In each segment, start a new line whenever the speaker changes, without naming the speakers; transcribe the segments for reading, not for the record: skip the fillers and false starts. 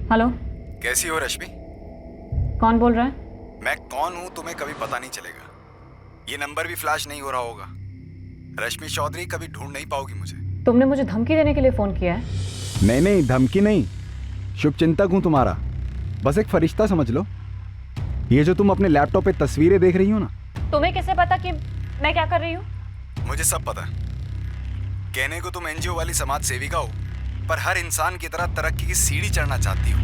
Hello.
कैसी हो रश्मि?
कौन बोल रहा है?
मैं कौन हूँ तुम्हें कभी पता नहीं चलेगा। ये नंबर भी फ्लैश नहीं हो रहा होगा। रश्मि चौधरी कभी ढूंढ नहीं पाओगी मुझे।
तुमने मुझे धमकी देने के लिए फोन किया है?
नहीं नहीं, धमकी नहीं, शुभचिंतक हूं तुम्हारा। बस एक फरिश्ता समझ लो। ये जो तुम अपने लैपटॉप पे तस्वीरें देख रही हो ना,
तुम्हें कैसे पता कि मैं क्या कर रही हूँ?
मुझे सब पता है। कहने को तुम एनजीओ वाली समाज सेविका हो, पर हर इंसान की तरह तरक्की की सीढ़ी चढ़ना चाहती हो।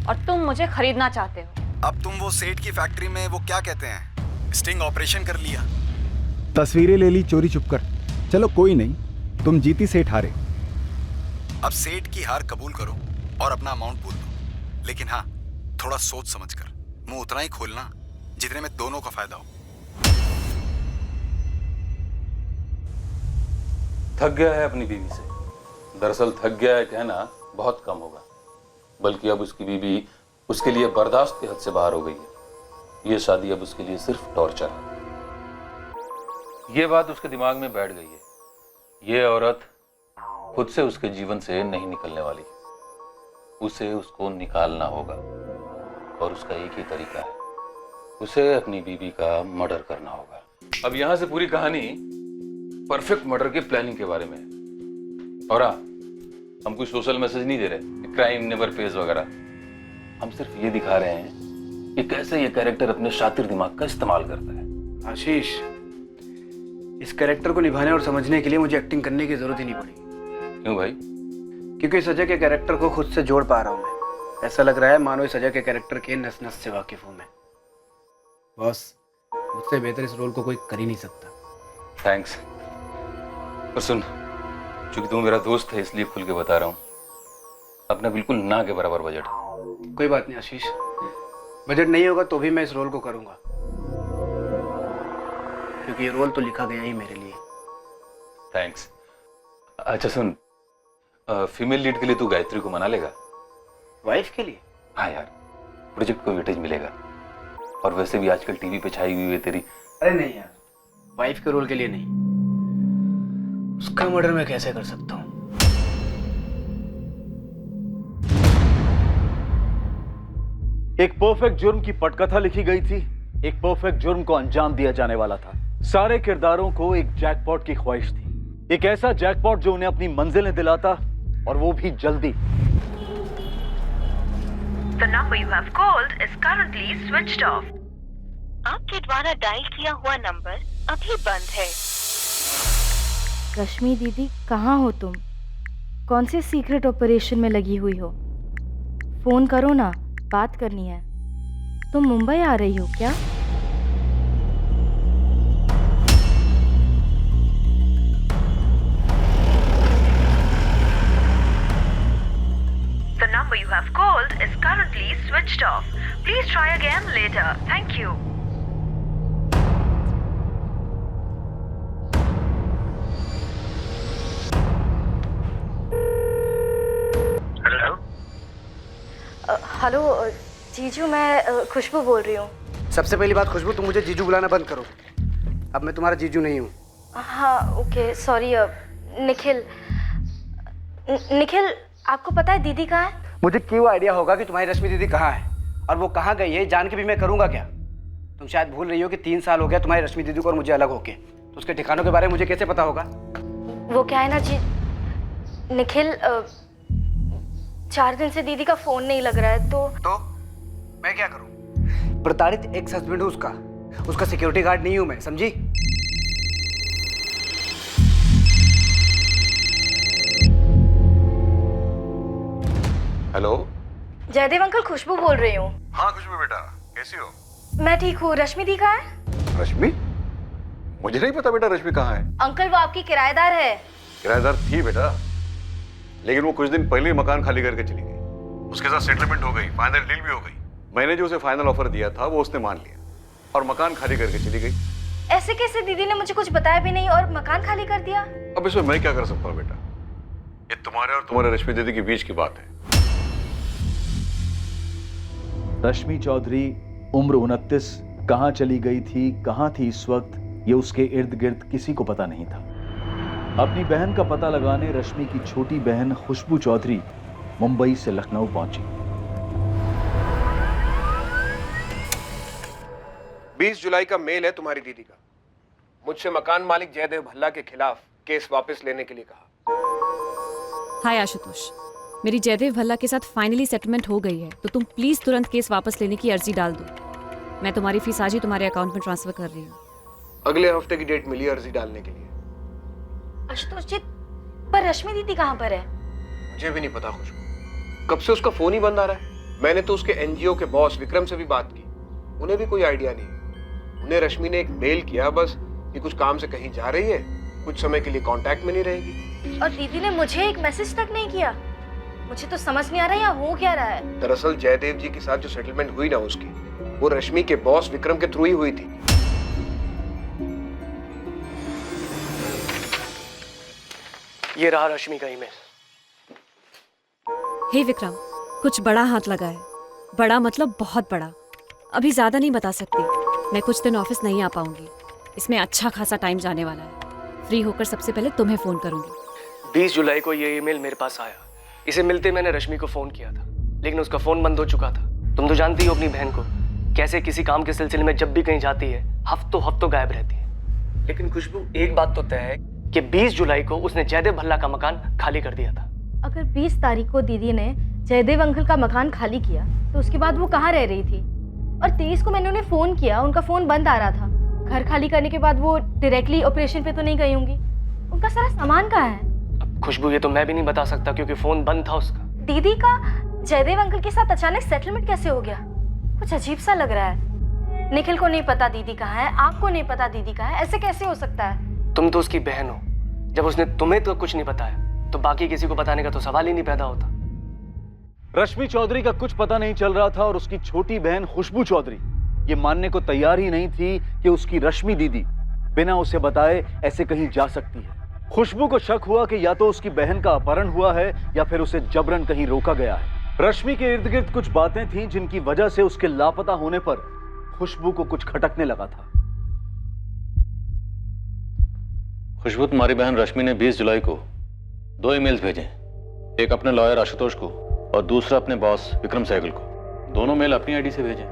और तुम मुझे खरीदना चाहते हो।
अब तुम वो सेठ की फैक्ट्री में वो क्या कहते हैं, स्टिंग ऑपरेशन कर लिया।
तस्वीरें ले ली चोरी छुपकर। चलो कोई नहीं, तुम जीती, सेठ हारे।
अब सेठ की हार कबूल करो और अपना अमाउंट बोल दो, लेकिन हाँ, थोड़ा सोच समझ कर मुंह उतना ही खोलना जितने में दोनों का फायदा हो।
थक गया है अपनी बीवी से। दरअसल थक गया है कहना बहुत कम होगा, बल्कि अब उसकी बीवी उसके लिए बर्दाश्त के हद से बाहर हो गई है। ये शादी अब उसके लिए सिर्फ टॉर्चर है। ये बात उसके दिमाग में बैठ गई है। ये औरत खुद से उसके जीवन से नहीं निकलने वाली। उसे उसको निकालना होगा और उसका एक ही तरीका है, उसे अपनी बीवी का मर्डर करना होगा। अब यहां से पूरी कहानी परफेक्ट मर्डर के प्लानिंग के बारे में है। और हाँ, हम कोई सोशल मैसेज नहीं दे रहे, क्राइम नेवर पेज वगैरह। हम सिर्फ ये दिखा रहे हैं कि कैसे ये कैरेक्टर अपने शातिर दिमाग का इस्तेमाल करता है।
आशीष, इस कैरेक्टर को निभाने और समझने के लिए मुझे एक्टिंग करने की जरूरत ही नहीं पड़ी।
क्यों भाई?
क्योंकि इस अजय के कैरेक्टर को खुद से जोड़ पा रहा हूँ मैं। ऐसा लग रहा है मानो इस अजय के कैरेक्टर के नस नस से वाकिफ हूँ मैं। बॉस, मुझसे बेहतर इस रोल को कोई कर ही नहीं सकता।
थैंक्स। और सुन, चूंकि तू मेरा दोस्त है इसलिए खुल के बता रहा हूँ, अपना बिल्कुल ना के बराबर बजट।
कोई बात नहीं आशीष, बजट नहीं होगा तो भी मैं इस रोल को करूँगा, क्योंकि ये रोल तो लिखा गया ही मेरे लिए।
थैंक्स। अच्छा सुन, फीमेल लीड के लिए तू गायत्री को मना लेगा?
वाइफ के लिए?
हाँ यार, प्रोजेक्ट को वेटेज मिलेगा। और वैसे भी आजकल टीवी पे छाई हुई है तेरी।
अरे नहीं यार, वाइफ के रोल के लिए नहीं। उसका मर्डर मैं कैसे कर सकता हूँ?
एक परफेक्ट जुर्म की पटकथा लिखी गई थी। एक परफेक्ट जुर्म को अंजाम दिया जाने वाला था। सारे किरदारों को एक जैकपॉट की ख्वाहिश थी, एक ऐसा जैकपॉट जो उन्हें अपनी मंजिलें दिलाता, और वो भी जल्दी।
The number you have called is currently switched off. आपके द्वारा डायल किया हुआ नंबर अभी बंद है।
रश्मि दीदी, कहाँ हो तुम? कौन से सीक्रेट ऑपरेशन में लगी हुई हो? फोन करो ना, बात करनी है। तुम मुंबई आ रही हो क्या?
The number you have called is currently switched off. Please try again later. Thank you.
Hello जीजू, मैं खुशबू बोल रही हूँ।
सबसे पहली बात खुशबू, तुम मुझे जीजू बुलाना बंद करो। अब मैं तुम्हारा जीजू नहीं हूँ।
हाँ ओके, सॉरी। निखिल, आपको पता है दीदी कहाँ है?
मुझे क्यों आइडिया होगा कि तुम्हारी रश्मि दीदी कहाँ है और वो कहाँ गई है, जान के भी मैं करूँगा क्या? तुम शायद भूल रही हो कि 3 साल हो गया तुम्हारी रश्मि दीदी को और मुझे अलग होके, तो उसके ठिकानों के बारे में मुझे कैसे पता होगा?
वो क्या है ना जी निखिल, 4 दिन से दीदी का फोन नहीं लग रहा है। तो
मैं क्या करूं? प्रताड़ित एक्स हस्बैंड हूं उसका सिक्योरिटी गार्ड नहीं हूं मैं, समझी?
हेलो
जयदेव अंकल, खुशबू बोल रही हूँ।
हाँ खुशबू बेटा, कैसी हो?
मैं ठीक हूँ। रश्मि दी कहाँ है?
रश्मि? मुझे नहीं पता बेटा रश्मि कहाँ है।
अंकल, वो आपकी किराएदार है।
किराएदार थी बेटा, लेकिन वो कुछ दिन पहले ही मकान खाली करके चली गई। उसके साथ सेटलमेंट हो गई, फाइनल डील भी हो गई। मैंने जो उसे फाइनल ऑफर दिया था वो उसने मान लिया और मकान खाली करके चली गई।
ऐसे कैसे? दीदी ने मुझे कुछ बताया भी नहीं और मकान खाली कर दिया।
अब इसमें मैं क्या कर सकता हूँ बेटा? ये तुम्हारे और तुम्हारे रश्मि दीदी के बीच की बात है।
रश्मि चौधरी उम्र 29 कहाँ चली गई थी, कहाँ थी इस वक्त, ये उसके इर्द गिर्द किसी को पता नहीं था। अपनी बहन का पता लगाने रश्मि की छोटी बहन खुशबू चौधरी मुंबई से लखनऊ पहुंची।
20 जुलाई का मेल है तुम्हारी दीदी का। मुझसे मकान मालिक जयदेव भल्ला के खिलाफ केस वापस लेने के लिए कहा।
हाय आशुतोष, मेरी जयदेव भल्ला के साथ फाइनली सेटलमेंट हो गई है, तो तुम प्लीज तुरंत केस वापस लेने की अर्जी डाल दो। मैं तुम्हारी फीस आज ही तुम्हारे अकाउंट में ट्रांसफर कर रही हूँ।
अगले हफ्ते की डेट मिली अर्जी डालने के लिए।
आशुतोष जी, पर रश्मि दीदी कहाँ पर है?
मुझे भी नहीं पता खुशबू, कब से उसका फोन ही बंद आ रहा है। मैंने तो उसके एनजीओ के बॉस विक्रम से भी बात की, उन्हें भी कोई आइडिया नहीं। उन्हें रश्मि ने एक मेल किया बस कि कुछ काम से कहीं जा रही है, कुछ समय के लिए कांटेक्ट में नहीं रहेगी।
और दीदी ने मुझे एक मैसेज तक नहीं किया। मुझे तो समझ नहीं आ रहा यहाँ हो क्या रहा है।
दरअसल जयदेव जी के साथ जो सेटलमेंट हुई ना उसकी, वो रश्मि के बॉस विक्रम के थ्रू ही हुई थी।
ये रहा रश्मि का ईमेल।
हे विक्रम, कुछ बड़ा हाथ लगा है। बड़ा मतलब बहुत बड़ा। अभी ज्यादा नहीं बता सकती। मैं कुछ दिन ऑफिस नहीं आ पाऊंगी। इसमें अच्छा खासा टाइम जाने वाला है। फ्री होकर सबसे पहले तुम्हें फोन करूंगी।
20 जुलाई को ये ईमेल मेरे पास आया। इसे मिलते मैंने रश्मि को फोन किया था, लेकिन उसका फोन बंद हो चुका था। तुम तो जानती हो अपनी बहन को, कैसे किसी काम के सिलसिले में जब भी कहीं जाती है हफ्तों गायब रहती है। लेकिन खुशबू, एक बात तो तय है कि 20 जुलाई को उसने जयदेव भल्ला का मकान खाली कर दिया था।
अगर 20 तारीख को दीदी ने जयदेव अंकल का मकान खाली किया तो उसके बाद वो कहाँ रह रही थी? और 23 को मैंने उन्हें फोन किया, उनका फोन बंद आ रहा था। घर खाली करने के बाद वो डायरेक्टली ऑपरेशन पे तो नहीं गई होंगी। उनका सारा सामान कहाँ है?
अब खुशबू, ये तो मैं भी नहीं बता सकता क्योंकि फोन बंद था उसका।
दीदी का जयदेव अंकल के साथ अचानक सेटलमेंट कैसे हो गया? कुछ अजीब सा लग रहा है। निखिल को नहीं पता दीदी कहाँ है, आपको नहीं पता दीदी कहाँ है, ऐसे कैसे हो सकता है?
तुम तो उसकी बहन हो। जब उसने तुम्हें तो कुछ नहीं बताया तो बाकी किसी को बताने का तो सवाल ही नहीं पैदा होता।
रश्मि चौधरी का कुछ पता नहीं चल रहा था और उसकी छोटी बहन खुशबू चौधरी ये मानने को तैयार ही नहीं थी कि उसकी रश्मि दीदी बिना उसे बताए ऐसे कहीं जा सकती है। खुशबू को शक हुआ कि या तो उसकी बहन का अपहरण हुआ है या फिर उसे जबरन कहीं रोका गया है। रश्मि के इर्द गिर्द कुछ बातें थीं जिनकी वजह से उसके लापता होने पर खुशबू को कुछ खटकने लगा था।
खुशबू, तुम्हारी बहन रश्मि ने 20 जुलाई को 2 ईमेल्स भेजे, एक अपने लॉयर आशुतोष को और दूसरा अपने बॉस विक्रम सहगल को। दोनों मेल अपनी आईडी से भेजे।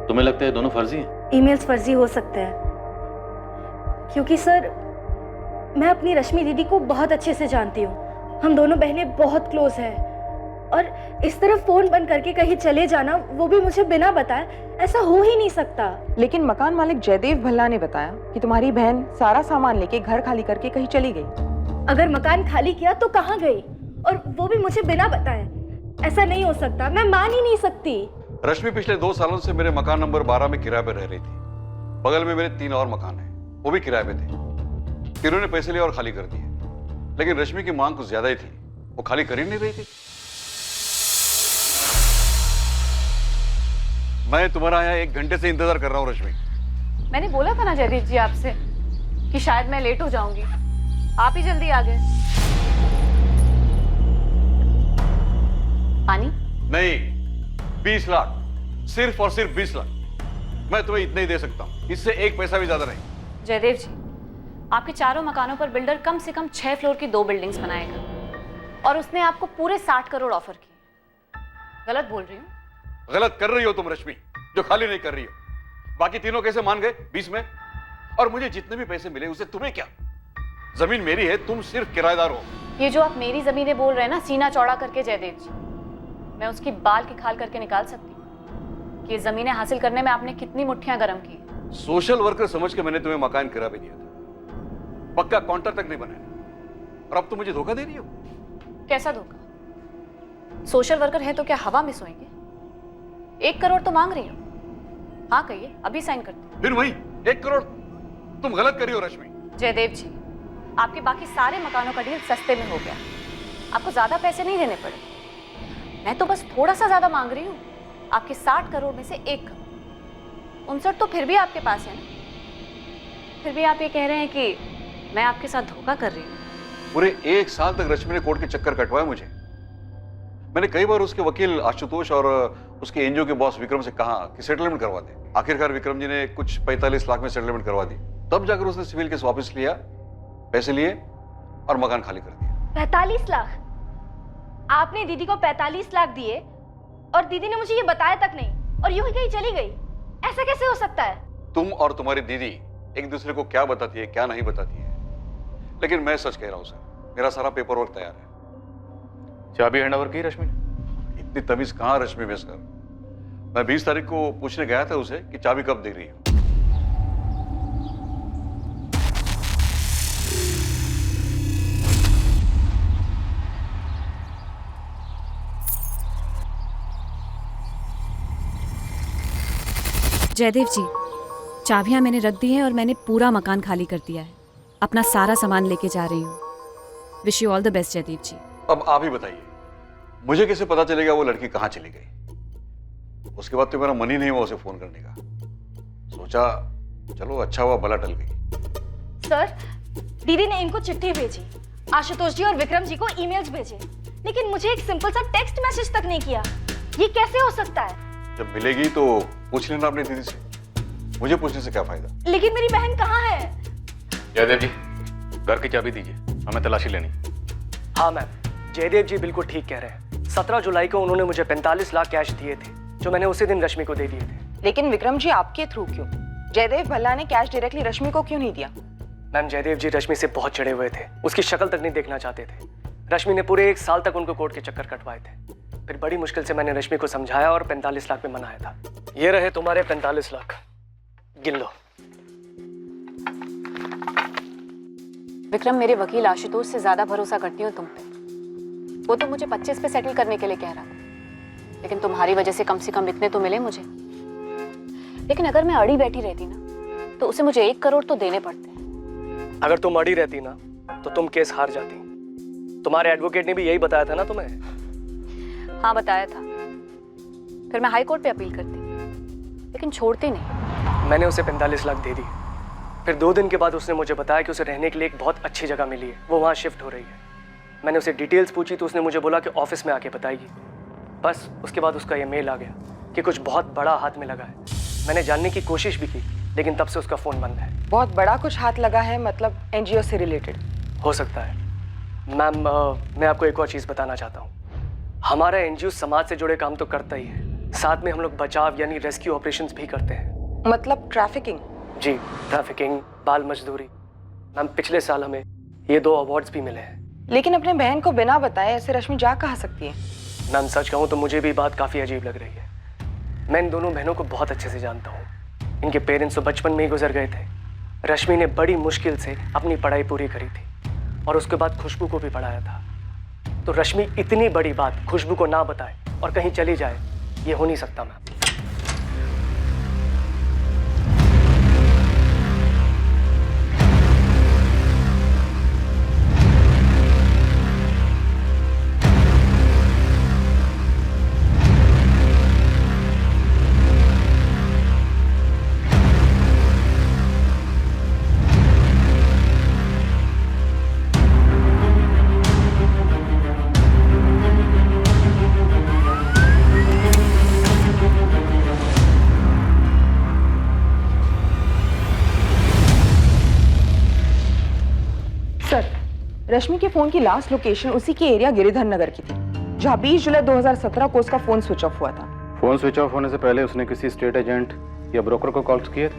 तुम्हें लगता है दोनों फर्जी हैं?
ईमेल्स फर्जी हो सकते हैं क्योंकि सर, मैं अपनी रश्मि दीदी को बहुत अच्छे से जानती हूँ। हम दोनों बहनें बहुत क्लोज हैं और इस तरफ फोन बंद करके कहीं चले जाना, वो भी मुझे बिना बताए, ऐसा हो ही नहीं सकता।
लेकिन मकान मालिक जयदेव भल्ला ने बताया कि तुम्हारी बहन सारा सामान लेके घर खाली करके कहीं चली गई।
अगर मकान खाली किया तो कहाँ गई, और वो भी मुझे बिना बताए? ऐसा नहीं हो सकता, मैं मान ही नहीं सकती।
रश्मि पिछले 2 सालों से मेरे मकान नंबर 12 में किराए पर रह रही थी। बगल में मेरे 3 और मकान हैं, वो भी किराए पे थे। तीनों ने पैसे लिए और खाली कर दिए, लेकिन रश्मि की मांग कुछ ज्यादा ही थी, वो खाली कर ही नहीं रही थी। मैं तुम्हारा यहाँ 1 घंटे से इंतजार कर रहा हूँ रश्मि।
मैंने बोला था ना जयदीप जी आपसे कि शायद मैं लेट हो जाऊंगी, आप ही जल्दी आ गए। पानी?
नहीं, 20 लाख, सिर्फ और सिर्फ 20 लाख। मैं तुम्हें इतना ही दे सकता हूँ, इससे 1 पैसा भी ज्यादा नहीं।
जयदेव जी, आपके चारों मकानों पर बिल्डर कम से कम 6 फ्लोर की 2 बिल्डिंग्स बनाएगा और उसने आपको पूरे 60 करोड़ ऑफर किए। गलत बोल रही हूँ?
गलत कर रही हो तुम रश्मि, जो खाली नहीं कर रही हो। बाकी तीनों कैसे मान गए 20 में? और मुझे जितने भी पैसे मिले उसे तुम्हें क्या? जमीन मेरी है, तुम सिर्फ किराएदार हो।
ये जो आप मेरी जमीनें बोल रहे हैं ना, सीना चौड़ा करके जयदेव जी, मैं उसकी बाल की खाल करके निकाल सकती हूँ कि ये जमीनें हासिल करने में आपने कितनी मुट्ठियां गर्म की।
सोशल वर्कर समझ के मैंने तुम्हें मकान किराए पे दिया था, पक्का काउंटर तक नहीं बनाया, और अब तुम मुझे धोखा दे रही हो।
कैसा धोखा? सोशल वर्कर है तो क्या हवा में सोएंगे? 1 करोड़ तो मांग रही हो। हाँ कहिए, अभी साइन करती।
फिर वही 1 करोड़? तुम गलत कर रही हो रश्मि।
जयदेव जी, आपके बाकी सारे मकानों का डील सस्ते में हो गया, आपको ज्यादा पैसे नहीं देने पड़े। मैं तो बस थोड़ा सा ज्यादा मांग रही हूँ, आपके 60 करोड़ में से 1 करोड़। 59 तो फिर भी आपके पास है ना। फिर भी आप ये कह रहे हैं कि मैं आपके साथ धोखा कर रही हूँ।
पूरे 1 साल तक रश्मि ने कोर्ट के चक्कर कटवाए मुझे। मैंने कई बार उसके वकील आशुतोष और उसके एनजीओ के बॉस विक्रम से कहा कि सेटलमेंट करवा दे। आखिरकार विक्रम जी ने कुछ 45 लाख में सेटलमेंट करवा दी। तब जाकर उसने सिविल केस वापस लिया, पैसे लिए और मकान खाली कर दिया।
45 लाख? आपने दीदी को 45 लाख दिए और दीदी ने मुझे ये बताया तक नहीं और यूं ही कहीं चली गई। ऐसा कैसे हो सकता है?
तुम और तुम्हारी दीदी एक दूसरे को क्या बताती है क्या नहीं बताती है, लेकिन मैं सच कह रहा हूं सर, मेरा सारा पेपर वर्क तैयार है।
चाबी हैंड ओवर की रश्मि?
इतनी तमीज कहाँ रश्मि में सर। मैं 20 तारीख को पूछने गया था उसे कि चाबी कब दे रही हो।
जयदेव जी, चाबियां मैंने रख दी हैं और मैंने पूरा मकान खाली कर दिया है। अपना सारा सामान लेके जा रही हूँ। Wish you all the best Jaidev ji.
अब आप ही बताइए, मुझे कैसे पता चलेगा वो लड़की कहाँ चली गई? उसके बाद तो मेरा मन ही नहीं हुआ उसे फोन करने का। सोचा चलो अच्छा हुआ भला टल गई।
सर, दीदी ने इनको चिट्ठी भेजी, आशुतोष जी और विक्रम जी को ईमेल्स भेजे, लेकिन मुझे एक सिंपल सा टेक्स्ट मैसेज तक नहीं किया। ये कैसे हो सकता है?
जब मिलेगी तो पूछ लेना अपनी दीदी से, मुझे पूछने से क्या फायदा।
लेकिन मेरी बहन कहाँ है?
जयदेव जी, घर की चाबी दीजिए, हमें तलाशी लेनी।
हाँ मैम, जयदेव जी बिल्कुल ठीक कह रहे हैं। 17 जुलाई को उन्होंने मुझे 45 लाख कैश दिए थे, जो मैंने उसी दिन रश्मि को दे दिए थे।
लेकिन विक्रम जी आपके थ्रू क्यों? जयदेव भल्ला ने कैश डायरेक्टली रश्मि को क्यों नहीं दिया?
मैम, जयदेव जी रश्मि से बहुत चिढ़े हुए थे, उसकी शक्ल तक नहीं देखना चाहते थे। रश्मि ने पूरे 1 साल तक उनको कोर्ट के चक्कर कटवाए थे। फिर बड़ी मुश्किल से मैंने रश्मि को समझाया और 45 लाख में मनाया था। ये रहे तुम्हारे 45 लाख, गिन लो।
विक्रम, मेरे वकील आशुतोष से ज्यादा भरोसा करती हूँ तुम पे। वो तो मुझे 25 पे सेटल करने के लिए कह रहा था, लेकिन तुम्हारी वजह से कम इतने तो मिले मुझे। लेकिन अगर मैं अड़ी बैठी रहती ना, तो उसे मुझे 1 करोड़ तो देने पड़ते हैं।
अगर तुम अड़ी रहती ना, तो तुम केस हार जाती। तुम्हारे एडवोकेट ने भी यही बताया था ना तुम्हें?
हाँ, बताया था। फिर मैं हाई कोर्ट पे अपील करती, लेकिन छोड़ती नहीं।
मैंने उसे 45 लाख दे दिए। फिर 2 दिन के बाद उसने मुझे बताया कि उसे रहने के लिए एक बहुत अच्छी जगह मिली है, वो वहाँ शिफ्ट हो रही है। मैंने उसे डिटेल्स पूछी तो उसने मुझे बोला कि ऑफिस में आके बताएगी। बस उसके बाद उसका ये मेल आ गया कि कुछ बहुत बड़ा हाथ में लगा है। मैंने जानने की कोशिश भी की, लेकिन तब से उसका फ़ोन बंद है।
बहुत बड़ा कुछ हाथ लगा है, मतलब एनजीओ से रिलेटेड?
हो सकता है। मैम, मैं आपको एक और चीज़ बताना चाहता हूँ। हमारा एनजीओ समाज से जुड़े काम तो करता ही है, साथ में हम लोग बचाव यानी रेस्क्यू ऑपरेशंस भी करते हैं।
मतलब ट्रैफिकिंग?
जी, ट्रैफिकिंग, बाल मजदूरी। मैम, पिछले साल हमें ये 2 अवार्ड्स भी मिले हैं।
लेकिन अपने बहन को बिना बताए ऐसे रश्मि जा कहाँ सकती है?
मैम, सच कहूँ तो मुझे भी बात काफ़ी अजीब लग रही है। मैं इन दोनों बहनों को बहुत अच्छे से जानता हूँ। इनके पेरेंट्स तो बचपन में ही गुजर गए थे। रश्मि ने बड़ी मुश्किल से अपनी पढ़ाई पूरी करी थी और उसके बाद खुशबू को भी पढ़ाया था। तो रश्मि इतनी बड़ी बात खुशबू को ना बताए और कहीं चली जाए, ये हो नहीं सकता मैम।
रश्मि के फोन की लास्ट लोकेशन उसी के एरिया गिरिधर नगर की थी, जहाँ 20 जुलाई 2017 को उसका फोन स्विच ऑफ हुआ था।
फोन स्विच ऑफ होने से पहले उसने किसी स्टेट एजेंट या ब्रोकर को कॉल्स किए थे?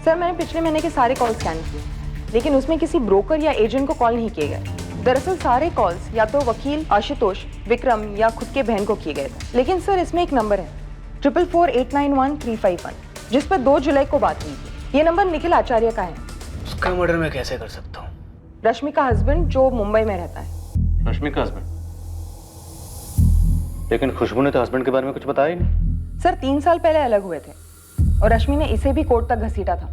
सर, मैंने पिछले महीने के सारे कॉल स्कैन किए, लेकिन उसमें किसी ब्रोकर या एजेंट को कॉल नहीं किए गए। दरअसल सारे कॉल्स या तो वकील आशुतोष, विक्रम या खुद के बहन को किए गए थे। लेकिन सर, इसमें एक नंबर है 444891 जिस पर 2 जुलाई को बात हुई थी। ये नंबर निखिल आचार्य का है।
उसका मर्डर मैं कैसे कर सकता हूँ?
रश्मि का हस्बैंड जो मुंबई में रहता है।
रश्मि का हस्बैंड? लेकिन खुशबू ने तो हस्बैंड के बारे में कुछ बताया ही नहीं।
सर, 3 साल पहले अलग हुए थे और रश्मि ने इसे भी कोर्ट तक घसीटा था।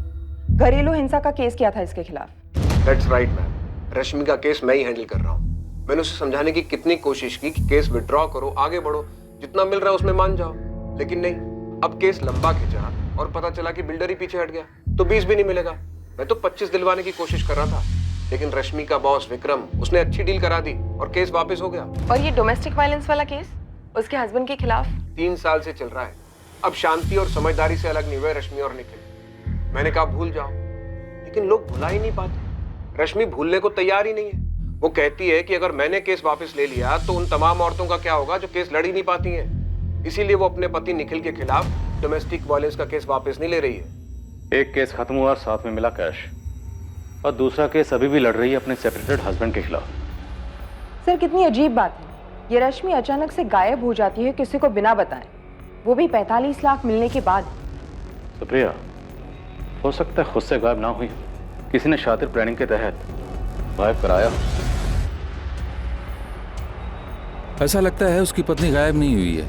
घरेलू हिंसा का केस किया था इसके खिलाफ।
दैट्स राइट मैम, रश्मि का केस मैं ही हैंडल कर रहा हूँ। मैंने उसे समझाने की कितनी कोशिश की कि केस विड्रॉ करो, आगे बढ़ो, जितना मिल रहा है उसमें मान जाओ, लेकिन नहीं। अब केस लंबा खिंचा और पता चला कि बिल्डर ही पीछे हट गया, तो 20 भी नहीं मिलेगा। मैं तो 25 दिलवाने की कोशिश कर रहा था, लेकिन रश्मि का बॉस विक्रम, उसने अच्छी डील करा दी और केस वापस हो गया।
और ये डोमेस्टिक वायलेंस वाला केस उसके हस्बैंड के खिलाफ
3 साल से चल रहा है। अब शांति और समझदारी से अलग नहीं हुए रश्मि और निखिल। मैंने कहा भूल जाओ, लेकिन लोग भुला ही नहीं पाते। रश्मि भूलने को तैयार ही नहीं है। वो कहती है कि अगर मैंने केस वापस ले लिया तो उन तमाम औरतों का क्या होगा जो केस लड़ ही नहीं पाती हैं। इसीलिए वो अपने पति निखिल के खिलाफ डोमेस्टिक वायलेंस का केस वापस नहीं ले रही है।
एक केस खत्म हुआ और साथ में मिला कैश, और दूसरा केस अभी भी लड़ रही है अपने सेपरेटेड हस्बैंड के खिलाफ।
सर कितनी अजीब बात है, ये रश्मि अचानक से गायब हो जाती है किसी को बिना बताए, वो भी 45 लाख मिलने के बाद।
सुप्रिया, हो सकता है खुद से गायब ना हुई, किसी ने शातिर प्लानिंग के तहत गायब कराया।
ऐसा लगता है उसकी पत्नी गायब नहीं हुई है,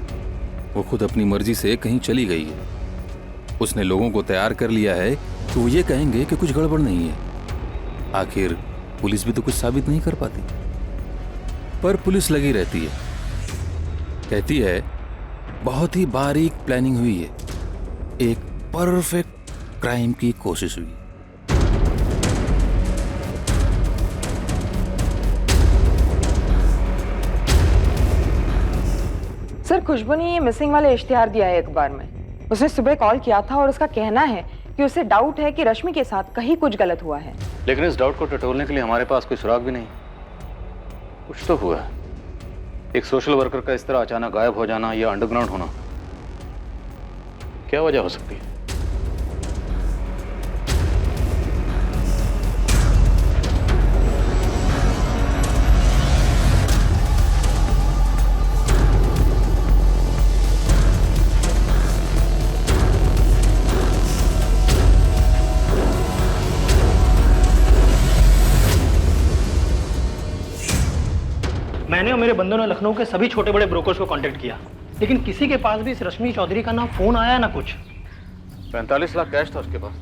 वो खुद अपनी मर्जी से कहीं चली गई है। उसने लोगों को तैयार कर लिया है तो वो ये कहेंगे कि कुछ गड़बड़ नहीं है। आखिर पुलिस भी तो कुछ साबित नहीं कर पाती, पर पुलिस लगी रहती है, कहती है बहुत ही बारीक प्लानिंग हुई है, एक परफेक्ट क्राइम की कोशिश हुई।
सर खुशबू ने ये मिसिंग वाले इश्तिहार दिया है अखबार में। उसने सुबह कॉल किया था और उसका कहना है कि उसे डाउट है कि रश्मि के साथ कहीं कुछ गलत हुआ है।
लेकिन इस डाउट को टटोलने के लिए हमारे पास कोई सुराग भी नहीं। कुछ तो हुआ है। एक सोशल वर्कर का इस तरह अचानक गायब हो जाना या अंडरग्राउंड होना, क्या वजह हो सकती है?
मैंने और मेरे बंदों ने लखनऊ के सभी छोटे बड़े ब्रोकर्स को कांटेक्ट किया, लेकिन किसी के पास भी इस रश्मि चौधरी का ना फोन आया ना कुछ।
45 लाख कैश था उसके पास,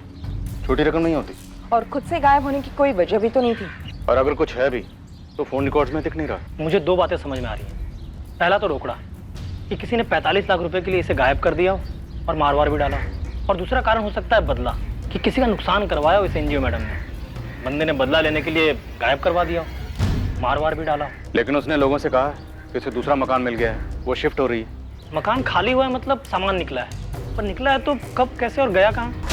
छोटी रकम नहीं होती।
और खुद से गायब होने की कोई वजह भी तो नहीं थी।
और अगर कुछ है भी तो फोन रिकॉर्ड्स में दिख नहीं रहा।
मुझे दो बातें समझ में आ रही हैं। पहला तो रोकड़ा कि किसी ने 45 लाख रुपए के लिए इसे गायब कर दिया और मारवार भी डाला, और दूसरा कारण हो सकता है बदला, कि किसी का नुकसान करवाया हो इस एनजीओ मैडम ने। बंदे ने बदला लेने के लिए गायब करवा दिया, मारवार भी डाला।
लेकिन उसने लोगों से कहा कि उसे दूसरा मकान मिल गया है, वो शिफ्ट हो रही है।
मकान खाली हुआ है मतलब सामान निकला है, पर निकला है तो कब, कैसे और गया कहाँ?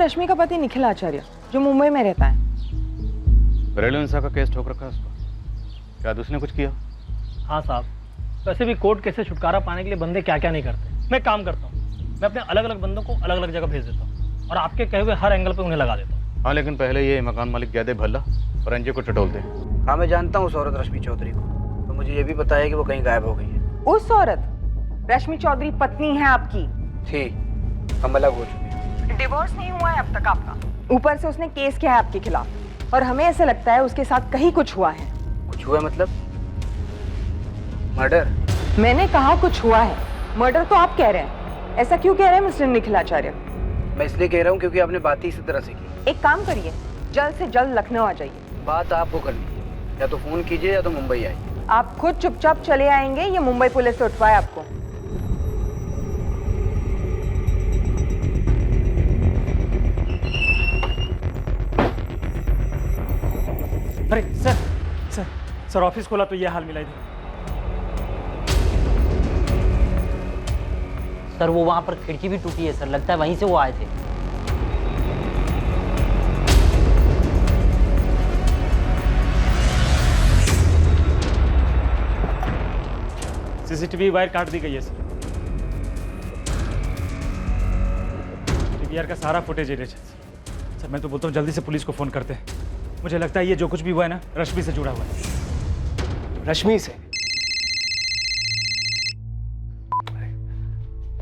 रश्मि का पति निखिल आचार्य जो मुंबई में रहता है।
घरेलू हिंसा का केस ठोक रखा है उसको, क्या उसने कुछ किया?
हाँ साहब, वैसे भी कोर्ट केस से छुटकारा पाने के लिए बंदे क्या क्या नहीं करते। मैं काम करता हूँ, मैं अपने अलग अलग बंदों को अलग अलग जगह भेज देता हूँ और आपके कहे हुए हर एंगल पे उन्हें लगा देता हूँ।
हाँ, लेकिन पहले ये मकान मालिक गया दे भल्ला और एनजीओ को टटोलते।
हाँ, मैं जानता हूँ उस औरत रश्मि चौधरी को, तो मुझे ये भी पता है कि वो कहीं गायब हो गई है।
उस औरत रश्मि चौधरी पत्नी है आपकी?
थी, हम अलग हो चुके हैं।
डिवोर्स नहीं हुआ है अब तक आपका। ऊपर से उसने केस किया है आपके खिलाफ, और हमें ऐसा लगता है उसके साथ कहीं कुछ हुआ है।
कुछ हुआ मतलब? मर्डर?
मैंने कहा कुछ हुआ है, मर्डर तो आप कह रहे हैं। ऐसा क्यों कह रहे हैं मिस्टर निखिल आचार्य?
मैं इसलिए कह रहा हूँ क्योंकि आपने बात ही इसी तरह से की।
एक काम करिए, जल्द से जल्द लखनऊ आ जाइए।
बात आपको करनी है, या तो फोन कीजिए या तो मुंबई आइए।
आप खुद चुपचाप चले आएंगे या मुंबई पुलिस से उठवाए आपको?
अरे सर, सर सर ऑफिस खोला तो ये हाल मिला इधर।
सर वो वहां पर खिड़की भी टूटी है सर, लगता है वहीं से वो आए थे।
सीसीटीवी वायर काट दी गई है सर। टीवीआर का सारा फुटेज एडिट है सर। मैं तो बोलता हूँ जल्दी से पुलिस को फोन करते हैं। मुझे लगता है ये जो कुछ भी हुआ है ना, रश्मि से जुड़ा हुआ है।
रश्मि से?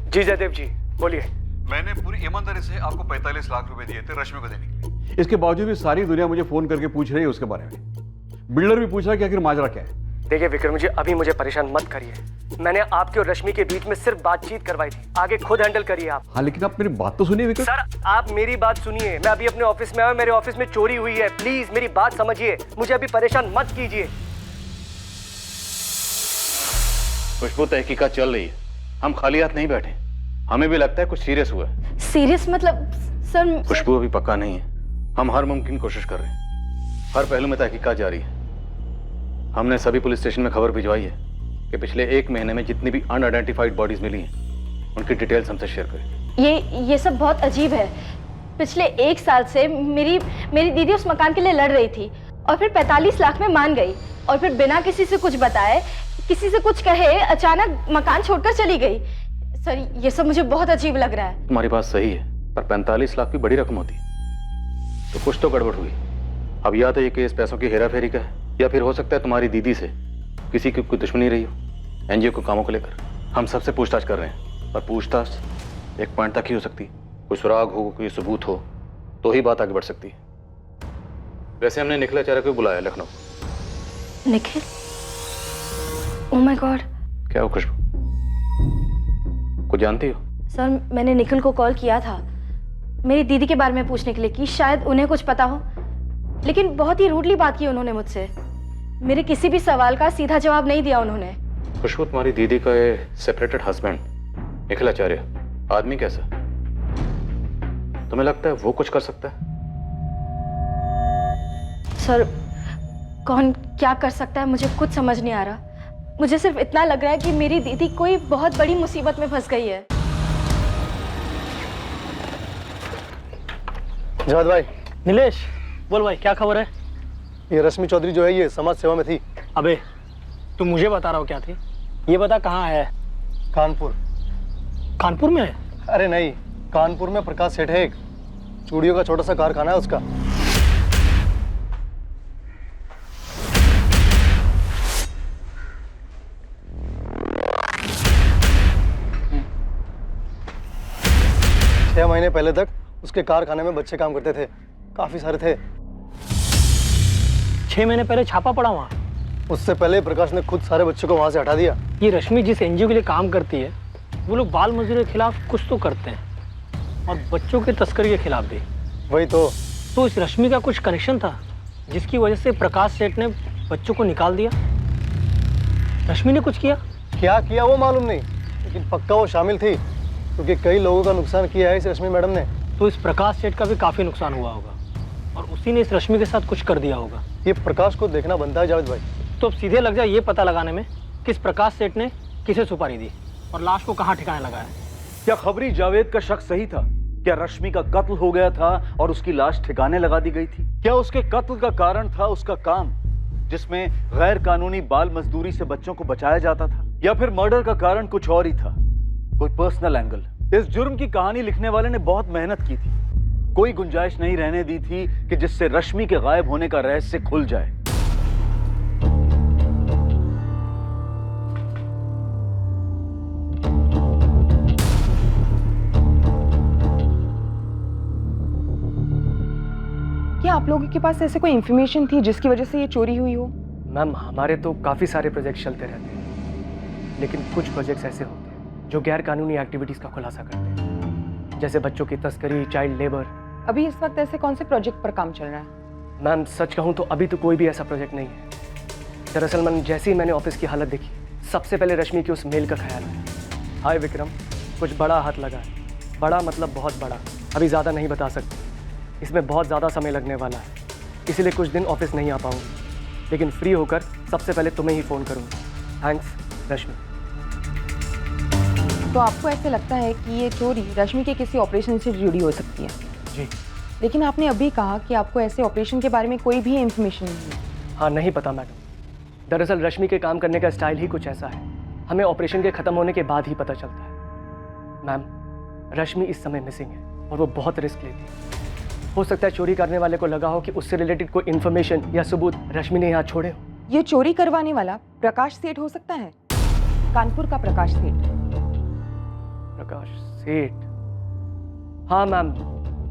जी जयदेव जी बोलिए।
मैंने पूरी ईमानदारी से आपको 45 लाख रुपए दिए थे रश्मि को देने के लिए। इसके बावजूद भी सारी दुनिया मुझे फोन करके पूछ रही है उसके बारे में। बिल्डर भी पूछ रहा है कि आखिर माजरा क्या है।
देखिए विक्रम जी, अभी मुझे परेशान मत करिए। मैंने आपके और रश्मि के बीच में सिर्फ बातचीत करवाई थी, आगे खुद हैंडल करिए आप।
हाँ, लेकिन आप मेरी बात तो सुनिए विक्रम।
सर आप मेरी बात सुनिए, मैं अभी अपने ऑफिस में आया, मेरे ऑफिस में चोरी हुई है, प्लीज मेरी बात समझिए, मुझे अभी परेशान मत कीजिए।
खुशबू, तहकीकात चल रही है, हम खाली हाथ नहीं बैठे। हमें भी लगता है कुछ सीरियस हुआ है।
सीरियस मतलब सर?
खुशबू, अभी पक्का नहीं है। हम हर मुमकिन कोशिश कर रहे हैं। हर पहलू में तहकीकात जारी है। हमने सभी पुलिस स्टेशन में खबर भिजवाई है कि पिछले 1 महीने में जितनी भी अनआइडेंटिफाइड बॉडीज मिली हैं, उनकी डिटेल्स हमसे शेयर करें।
ये सब बहुत अजीब है। पिछले 1 साल से मेरी दीदी उस मकान के लिए लड़ रही थी और फिर 45 लाख में मान गई, और फिर बिना किसी से कुछ बताए, किसी से कुछ कहे, अचानक मकान छोड़कर चली गई। सर, ये सब मुझे बहुत अजीब लग रहा है।
तुम्हारी बात सही है, पर 45 लाख भी बड़ी रकम होती है, तो कुछ तो गड़बड़ हुई। अब या तो ये केस पैसों की हेराफेरी का है, या फिर हो सकता है तुम्हारी दीदी से किसी की कोई दुश्मनी रही हो एनजीओ के कामों को लेकर। हम सबसे पूछताछ कर रहे हैं, पर पूछताछ एक पॉइंट तक ही हो सकती है। कोई सुराग हो, कोई सबूत हो, तो ही बात आगे बढ़ सकती है। वैसे हमने निखिल आचार्य को बुलाया Lucknow.
Nikhil? Oh my God.
क्या हो खुशबू, कुछ जानती हो?
सर, मैंने निखिल को कॉल किया था मेरी दीदी के बारे में पूछने के लिए कि शायद उन्हें कुछ पता हो, लेकिन बहुत ही रूडली बात की उन्होंने मुझसे। मेरे किसी भी सवाल का सीधा जवाब नहीं दिया उन्होंने।
खुशबू, तुम्हारी दीदी का ये सेपरेटेड हस्बैंड निखिल आचार्य आदमी कैसा? तुम्हें लगता है वो कुछ कर सकता है?
सर, कौन क्या कर सकता है मुझे कुछ समझ नहीं आ रहा। मुझे सिर्फ इतना लग रहा है कि मेरी दीदी कोई बहुत बड़ी मुसीबत में फंस गई है।
जावेद भाई।
नीलेश, बोल भाई, क्या खबर है?
ये रश्मि चौधरी जो है, ये समाज सेवा में थी।
अबे, तुम मुझे बता रहा हो क्या थी? ये बता कहाँ है?
कानपुर।
कानपुर में है?
अरे नहीं, कानपुर में प्रकाश सेठ है, एक चूड़ियों का छोटा सा कारखाना है उसका। छह महीने पहले तक उसके कारखाने में बच्चे काम करते थे, काफी सारे थे।
6 महीने पहले छापा पड़ा वहाँ?
उससे पहले प्रकाश ने खुद सारे बच्चों को वहां से हटा दिया।
ये रश्मि जिस एनजीओ के लिए काम करती है, वो लोग बाल मजदूरी के खिलाफ कुछ तो करते हैं, और बच्चों के तस्करी के खिलाफ भी।
वही तो
इस रश्मि का कुछ कनेक्शन था, जिसकी वजह से प्रकाश सेठ ने बच्चों को निकाल दिया। रश्मि ने कुछ किया?
क्या किया वो मालूम नहीं, लेकिन पक्का वो शामिल थी, क्योंकि कई लोगों का नुकसान किया है इस रश्मि मैडम ने।
तो इस प्रकाश सेठ का भी काफी नुकसान हुआ होगा, और उसी ने इस रश्मि के साथ कुछ कर दिया होगा।
ये प्रकाश को देखना बनता है जावेद भाई।
तो अब सीधे लग जाए ये पता लगाने में किस प्रकाश सेठ ने किसे सुपारी दी और लाश को कहाँ ठिकाने लगाया।
क्या खबरी जावेद का शक सही था? क्या रश्मि का कत्ल हो गया था और उसकी लाश ठिकाने लगा दी गई थी? क्या उसके कत्ल का कारण था उसका काम, जिसमें गैर कानूनी बाल मजदूरी से बच्चों को बचाया जाता था? या फिर मर्डर का कारण कुछ और ही था, कोई पर्सनल एंगल? इस जुर्म की कहानी लिखने वाले ने बहुत मेहनत की थी, कोई गुंजाइश नहीं रहने दी थी कि जिससे रश्मि के गायब होने का रहस्य खुल जाए।
क्या आप लोगों के पास ऐसे कोई इंफॉर्मेशन थी जिसकी वजह से ये चोरी हुई हो?
मैम, हमारे तो काफ़ी सारे प्रोजेक्ट चलते रहते हैं, लेकिन कुछ प्रोजेक्ट्स ऐसे होते हैं जो गैर कानूनी एक्टिविटीज़ का खुलासा करते हैं, जैसे बच्चों की तस्करी, चाइल्ड लेबर।
अभी इस वक्त ऐसे कौन से प्रोजेक्ट पर काम चल रहा है?
मैम, सच कहूँ तो अभी तो कोई भी ऐसा प्रोजेक्ट नहीं है। दरअसल मैम, जैसे ही मैंने ऑफिस की हालत देखी, सबसे पहले रश्मि की उस मेल का ख्याल आया। हाय विक्रम, कुछ बड़ा हाथ लगा है। बड़ा मतलब बहुत बड़ा, अभी ज़्यादा नहीं बता सकते, इसमें बहुत ज़्यादा समय लगने वाला है, इसलिए कुछ दिन ऑफिस नहीं आ पाऊँगी, लेकिन फ्री होकर सबसे पहले तुम्हें ही फ़ोन करूँगी। थैंक्स रश्मि।
तो आपको ऐसे लगता है कि ये चोरी रश्मि के किसी ऑपरेशन से जुड़ी हो सकती है?
जी।
लेकिन आपने अभी कहा कि आपको ऐसे ऑपरेशन के बारे में कोई भी इंफॉर्मेशन नहीं है।
हाँ, नहीं पता मैडम। दरअसल रश्मि के काम करने का स्टाइल ही कुछ ऐसा है, हमें ऑपरेशन के ख़त्म होने के बाद ही पता चलता है। मैम, रश्मि इस समय मिसिंग है और वो बहुत रिस्क लेती है। हो सकता है चोरी करने वाले को लगा हो कि उससे रिलेटेड कोई इन्फॉर्मेशन या सबूत रश्मि ने यहाँ छोड़े हो।
ये चोरी करवाने वाला प्रकाश सेठ हो सकता है, कानपुर का प्रकाश सेठ।
प्रकाश सेठ? हाँ मैम,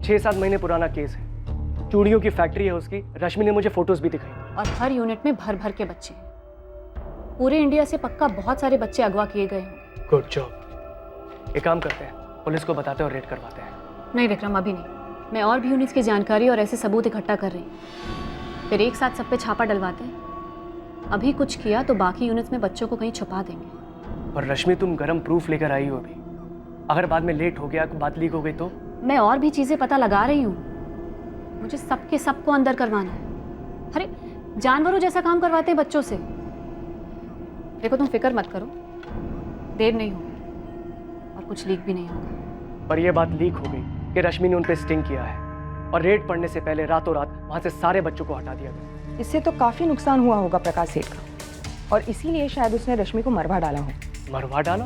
6-7 महीने पुराना केस है, चूड़ियों की फैक्ट्री है उसकी। रश्मि ने मुझे फोटोज भी दिखाई।
और हर यूनिट में भर भर के बच्चे हैं। पूरे इंडिया से पक्का बहुत सारे बच्चे अगवा किए गए होंगे।
Good job. एक काम करते हैं, पुलिस को बताते हैं और रेड करवाते हैं।
नहीं विक्रम, अभी नहीं। मैं और भी यूनिट्स की जानकारी और ऐसे सबूत इकट्ठा कर रही हूँ, फिर एक साथ सब पे छापा डलवाते हैं। अभी कुछ किया तो बाकी यूनिट्स में बच्चों को कहीं छुपा देंगे।
और रश्मि तुम गरम प्रूफ लेकर आई हो अभी। अगर बाद में लेट हो गया, बात लीक हो गई तो?
मैं और भी चीजें पता लगा रही हूँ। मुझे सबके सबको अंदर करवाना है। अरे जानवरों जैसा काम करवाते हैं बच्चों से। देखो तुम फिक्र मत करो, देर नहीं होगी और कुछ लीक भी नहीं होगा।
पर यह बात लीक हो गई कि रश्मि ने उन पे स्टिंग किया है और रेड पड़ने से पहले रातों रात वहां से सारे बच्चों को हटा दिया गया।
इससे तो काफी नुकसान हुआ होगा प्रकाश सेठ का, और इसीलिए शायद उसने रश्मि को मरवा डाला हो।
मरवा डाला?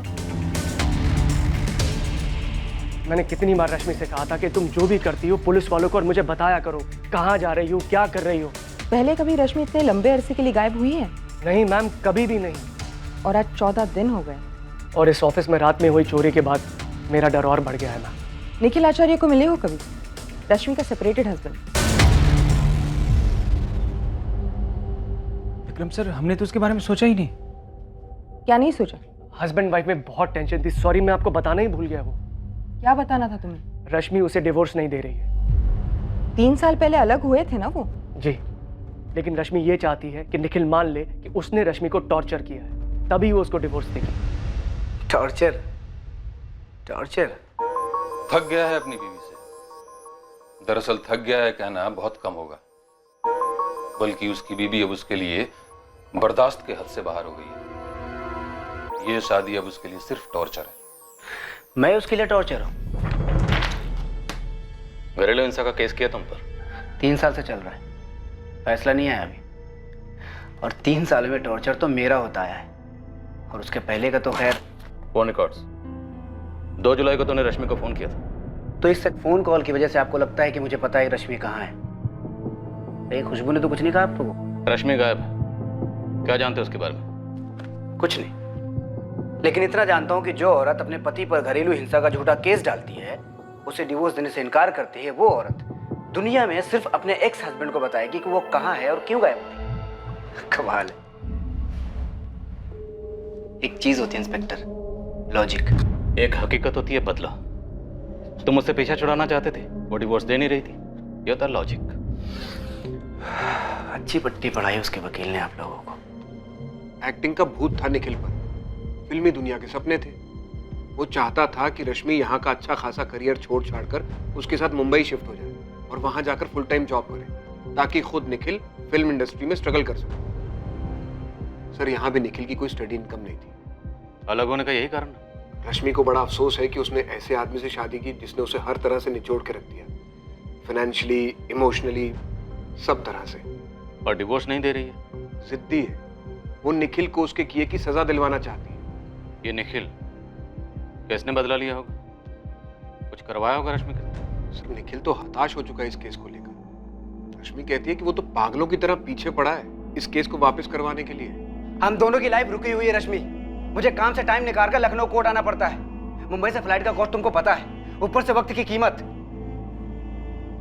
मैंने कितनी बार रश्मि से कहा था कि तुम जो भी करती हो पुलिस वालों को और मुझे बताया करो, कहाँ जा रही हो, क्या कर रही हो।
पहले कभी रश्मि इतने लंबे अरसे के लिए गायब हुई है?
नहीं मैम, कभी भी नहीं।
और आज 14 दिन हो गए।
और इस ऑफिस में रात में हुई चोरी के बाद मेरा डर और बढ़ गया है मैम।
निखिल आचार्य को मिले हो कभी? रश्मि का सेपरेटेड हस्बैंड।
विक्रम सर, हमने तो उसके बारे में सोचा ही नहीं।
क्या नहीं सोचा?
हस्बैंड वाइफ में बहुत टेंशन थी। सॉरी, मैं आपको बताना ही भूल गया। वो
क्या बताना था तुम्हें?
रश्मि उसे डिवोर्स नहीं दे रही है।
3 साल पहले अलग हुए थे ना वो?
जी, लेकिन रश्मि ये चाहती है कि निखिल मान ले कि उसने रश्मि को टॉर्चर किया है, तभी वो उसको डिवोर्स देगी।
टॉर्चर? टॉर्चर?
थक गया है अपनी बीवी से। दरअसल थक गया है कहना बहुत कम होगा, बल्कि उसकी बीवी अब उसके लिए बर्दाश्त के हद से बाहर हो गई है। ये शादी अब उसके लिए सिर्फ टॉर्चर है।
मैं उसके लिए टॉर्चर हूँ?
घरेलू हिंसा का केस किया तुम पर?
3 साल से चल रहा है, फैसला नहीं आया अभी। और 3 साल में टॉर्चर तो मेरा होता आया है, और उसके पहले का तो खैर।
Phone records. 2 जुलाई को तूने रश्मि को फोन किया था।
तो इस फोन कॉल की वजह से आपको लगता है कि मुझे पता है रश्मि कहाँ है? नहीं, खुशबू ने तो कुछ नहीं कहा आपको।
रश्मि गायब है, क्या जानते हो उसके बारे में?
कुछ नहीं, लेकिन इतना जानता हूँ कि जो औरत अपने पति पर घरेलू हिंसा का झूठा केस डालती है, उसे डिवोर्स देने से इनकार करती है, वो औरत दुनिया में सिर्फ अपने एक्स हस्बैंड को बताएगी कि वो कहाँ है और क्यों गायब हुई। कमाल है। एक चीज होती है इंस्पेक्टर, लॉजिक।
एक हकीकत होती है बदला। तुम मुझसे पीछा छुड़ाना चाहते थे, वो डिवोर्स दे नहीं रही थी, ये था लॉजिक।
अच्छी पट्टी पढ़ाई उसके वकील ने आप लोगों को।
एक्टिंग का भूत था निखिल पर, फिल्मी दुनिया के सपने थे। वो चाहता था कि रश्मि यहाँ का अच्छा खासा करियर छोड़ छाड़ कर उसके साथ मुंबई शिफ्ट हो जाए और वहां जाकर फुल टाइम जॉब करे, ताकि खुद निखिल फिल्म इंडस्ट्री में स्ट्रगल कर सके। सर, यहाँ भी निखिल की कोई स्टडी इनकम नहीं थी।
अलग होने का यही कारण?
रश्मि को बड़ा अफसोस है कि उसने ऐसे आदमी से शादी की जिसने उसे हर तरह से निचोड़ के रख दिया, फाइनेंशियली, इमोशनली, सब तरह से।
और डिवोर्स नहीं दे रही है?
जिद्दी है। वो निखिल को उसके किए की सजा दिलवाना चाहती है।
ये निखिल किसने बदला लिया होगा? कुछ करवाया होगा रश्मि के?
सर, निखिल तो हताश हो चुका है इस केस को लेकर। रश्मि कहती है कि वो तो पागलों की तरह पीछे पड़ा है इस केस को वापस करवाने के लिए।
हम दोनों की लाइफ रुकी हुई है रश्मि। मुझे काम से टाइम निकाल कर लखनऊ कोर्ट आना पड़ता है। मुंबई से फ्लाइट का कॉस्ट तुमको पता है, ऊपर से वक्त की कीमत।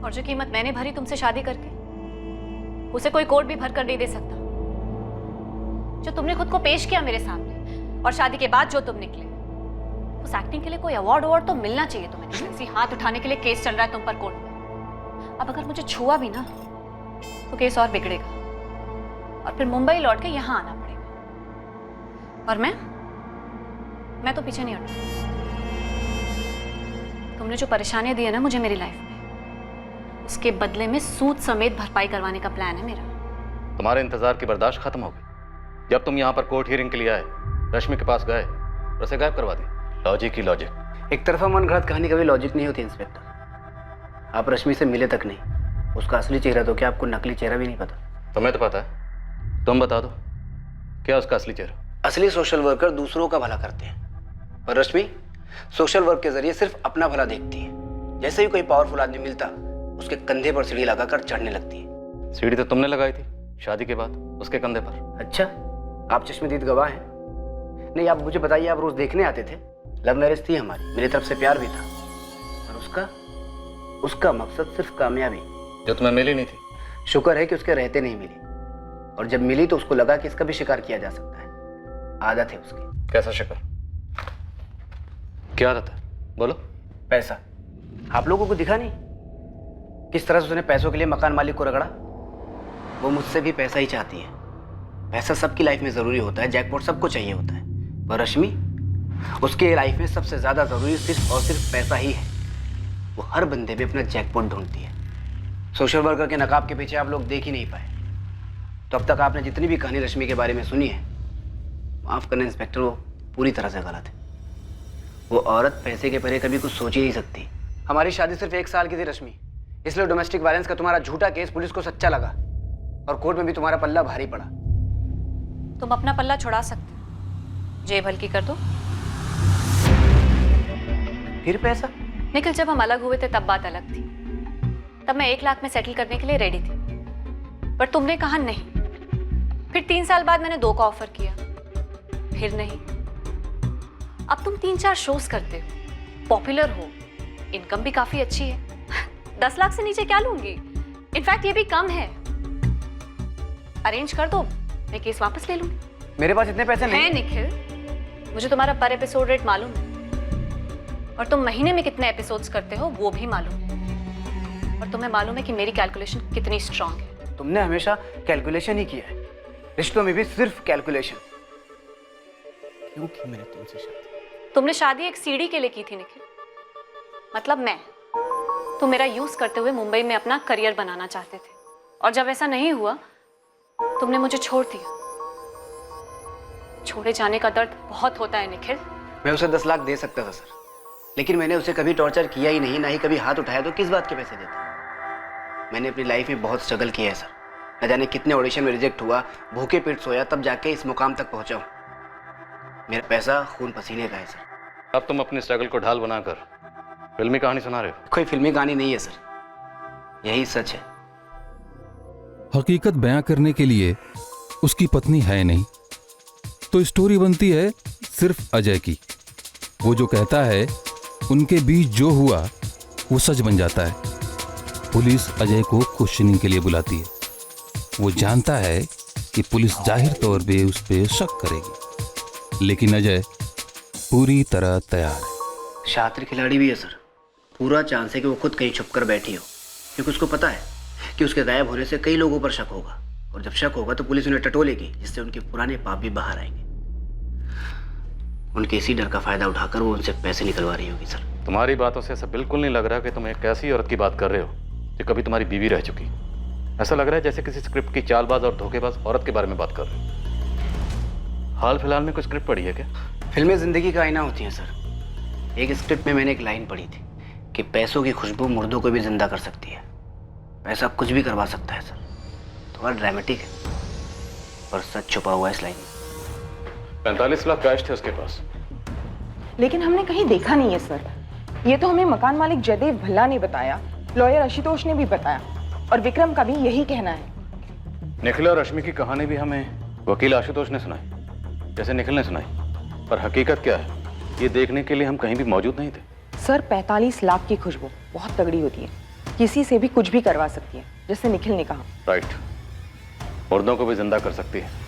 और जो कीमत मैंने भरी तुमसे शादी करके, उसे कोई कोर्ट भी भर कर नहीं दे सकता। जो तुमने खुद को पेश किया मेरे सामने और शादी के बाद जो तुम निकले, उस एक्टिंग के लिए कोई अवार्ड तो मिलना चाहिए तुम्हें। किसी हाथ उठाने के लिए केस चल रहा है तुम पर कोर्ट में। अब अगर मुझे छुआ भी ना तो केस और बिगड़ेगा और फिर मुंबई लौट के यहाँ आना पड़ेगा। और मैं तो पीछे नहीं हटूंगी। तुमने जो परेशानियां दी है ना मुझे मेरी लाइफ में, उसके बदले में सूद समेत भरपाई करवाने का प्लान है मेरा।
तुम्हारे इंतजार की बर्दाश्त खत्म हो गई जब तुम यहाँ पर कोर्ट हियरिंग के लिए आए, रश्मि के पास गए और उसे गायब करवा दिया। लॉजिक ही लॉजिक।
एक तरफा मन घड़त कहानी कभी लॉजिक नहीं होती इंस्पेक्टर। आप रश्मि से मिले तक नहीं, उसका असली चेहरा तो क्या आपको नकली चेहरा भी नहीं पता?
तुम्हें तो पता है, तुम बता दो क्या उसका असली चेहरा?
असली सोशल वर्कर दूसरों का भला करते हैं, पर रश्मि सोशल वर्क के जरिए सिर्फ अपना भला देखती है। जैसे ही कोई पावरफुल आदमी मिलता, उसके कंधे पर सीढ़ी लगाकर चढ़ने लगती है।
सीढ़ी तो तुमने लगाई थी शादी के बाद उसके कंधे पर।
अच्छा, आप चश्मदीद गवाह हैं। नहीं, आप मुझे बताइए, आप रोज देखने आते थे। लव मैरिज थी हमारी, मेरी तरफ से प्यार भी था, और उसका मकसद सिर्फ कामयाबी,
जो तुम्हें मिली नहीं थी।
शुक्र है कि उसके रहते नहीं मिली, और जब मिली तो उसको लगा कि इसका भी शिकार किया जा सकता है। आदत है उसकी।
कैसा शिकार? क्या आदत है? बोलो।
पैसा। आप लोगों को दिखा नहीं किस तरह से उसने पैसों के लिए मकान मालिक को रगड़ा? वो मुझसे भी पैसा ही चाहती है। पैसा सबकी लाइफ में जरूरी होता है, जैकपॉट सबको चाहिए होता है, पर रश्मि उसके लाइफ में सबसे ज्यादा जरूरी सिर्फ और सिर्फ पैसा ही है। वो हर बंदे में अपना जैकपॉट ढूंढती है। सोशल वर्कर के नकाब के पीछे आप लोग देख ही नहीं पाए। तो अब तक आपने जितनी भी कहानी रश्मि के बारे में सुनी है, माफ करना इंस्पेक्टर, वो पूरी तरह से गलत है। वो औरत पैसे के परे कभी कुछ सोच ही नहीं सकती। हमारी शादी सिर्फ 1 साल की थी रश्मि, इसलिए डोमेस्टिक वायलेंस का तुम्हारा झूठा केस पुलिस को सच्चा लगा और कोर्ट में भी तुम्हारा पल्ला भारी पड़ा।
तुम अपना पल्ला छुड़ा सकते हो, जेब हल्की कर दो।
फिर पैसा?
निखिल, जब हम अलग हुए थे तब बात अलग थी। तब मैं 1 लाख में सेटल करने के लिए रेडी थी, पर तुमने कहा नहीं। फिर 3 साल बाद मैंने 2 का ऑफर किया, फिर नहीं। अब तुम 3-4 शोज करते हो, पॉपुलर हो, इनकम भी काफी अच्छी है। 10 लाख से नीचे क्या लूंगी? इनफैक्ट ये भी कम है। अरेंज कर दो, मैं केस वापस ले लूंगी।
मेरे पास इतने पैसे नहीं
है निखिल, मुझे तुम्हारा पर एपिसोड रेट मालूम है, और तुम महीने में कितने एपिसोड्स करते हो वो भी मालूम है, और तुम्हें मालूम है कि मेरी कैलकुलेशन कितनी स्ट्रांग है।
तुमने हमेशा कैलकुलेशन ही किया है, रिश्तों में भी सिर्फ कैलकुलेशन। क्यों की मैंने तुमसे शादी?
तुमने शादी एक सीढ़ी के लिए की थी निखिल, मतलब मैं। तुम मेरा यूज करते हुए मुंबई में अपना करियर बनाना चाहते थे, और जब ऐसा नहीं हुआ तुमने मुझे छोड़ दिया। छोड़े जाने का दर्द बहुत होता है निखिल।
मैं उसे 10 लाख दे सकता था सर, लेकिन मैंने उसे कभी टॉर्चर किया ही नहीं, ना ही कभी हाथ उठाया, तो किस बात के पैसे देता? मैंने अपनी लाइफ में बहुत स्ट्रगल किया है सर। न जाने कितने ऑडिशन में रिजेक्ट हुआ, भूखे पेट सोया, तब जाके इस मुकाम तक पहुंचा हूं। मेरा पैसा खून पसीने का है सर।
अब तुम अपनी स्ट्रगल को ढाल बनाकर फिल्मी कहानी सुना रहे हो?
कोई फिल्मी कहानी नहीं है सर, यही सच है।
हकीकत बयां करने के लिए उसकी पत्नी है नहीं, तो स्टोरी बनती है सिर्फ अजय की। वो जो कहता है उनके बीच जो हुआ वो सच बन जाता है। पुलिस अजय को क्वेश्चनिंग के लिए बुलाती है। वो जानता है कि पुलिस जाहिर तौर पे उस पर शक करेगी, लेकिन अजय पूरी तरह तैयार है।
शातिर खिलाड़ी भी है सर। पूरा चांस है कि वो खुद कहीं छुप कर बैठी हो, क्योंकि उसको पता है कि उसके गायब होने से कई लोगों पर शक होगा, और जब शक होगा तो पुलिस उन्हें टटोलेगी, जिससे उनके पुराने पाप भी बाहर आएंगे। उनके इसी डर का फायदा उठाकर वो उनसे पैसे निकलवा रही होगी सर।
तुम्हारी बातों से ऐसा बिल्कुल नहीं लग रहा कि तुम एक ऐसी औरत की बात कर रहे हो जो कभी तुम्हारी बीवी रह चुकी। ऐसा लग रहा है जैसे किसी स्क्रिप्ट की चालबाज और धोखेबाज औरत के बारे में बात कर रहे हो। हाल फिलहाल में कोई स्क्रिप्ट पढ़ी है क्या?
फिल्में जिंदगी का आईना होती हैं सर। एक स्क्रिप्ट में मैंने एक लाइन पढ़ी थी कि पैसों की खुशबू मुर्दों को भी जिंदा कर सकती है। पैसा कुछ भी करवा सकता है सर। थोड़ा ड्रामेटिक है, पर सच छुपा हुआ है इस लाइन में।
45 लाख कैश थे उसके पास,
लेकिन हमने कहीं देखा नहीं है सर। ये तो हमें मकान मालिक जयदेव भल्ला ने बताया, लॉयर आशुतोष ने भी बताया, और विक्रम का भी यही कहना है।
निखिल और रश्मि की कहानी भी हमें वकील आशुतोष ने सुनाई, जैसे निखिल ने सुनाई, पर हकीकत क्या है ये देखने के लिए हम कहीं भी मौजूद नहीं थे।
सर 45 लाख की खुशबू बहुत तगड़ी होती है, किसी से भी कुछ भी करवा सकती है, जैसे निखिल ने कहा।
राइट, मुर्दों को भी जिंदा कर सकती है।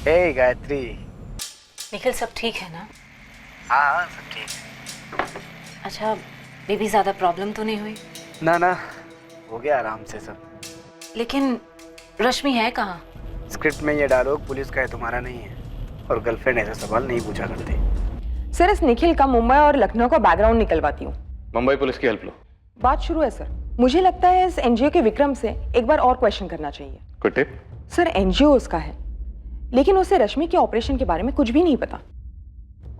हे गायत्री।
निखिल, सब ठीक है ना?
हाँ सब ठीक है।
अच्छा, बेबी ज्यादा प्रॉब्लम तो नहीं हुई?
ना ना, हो गया आराम से सब।
लेकिन रश्मि है कहाँ?
स्क्रिप्ट में ये डायलॉग पुलिस का है, तुम्हारा नहीं है, और गर्लफ्रेंड ऐसे सवाल नहीं पूछा करते।
सर इस निखिल का मुंबई और लखनऊ का बैकग्राउंड निकलवाती हूँ।
मुंबई पुलिस की हेल्प लो।
बात शुरू है सर। मुझे लगता है इस एनजीओ के विक्रम से एक बार और क्वेश्चन करना चाहिए।
कोई टिप?
सर एनजीओ उसका है, लेकिन उसे रश्मि के ऑपरेशन के बारे में कुछ भी नहीं पता।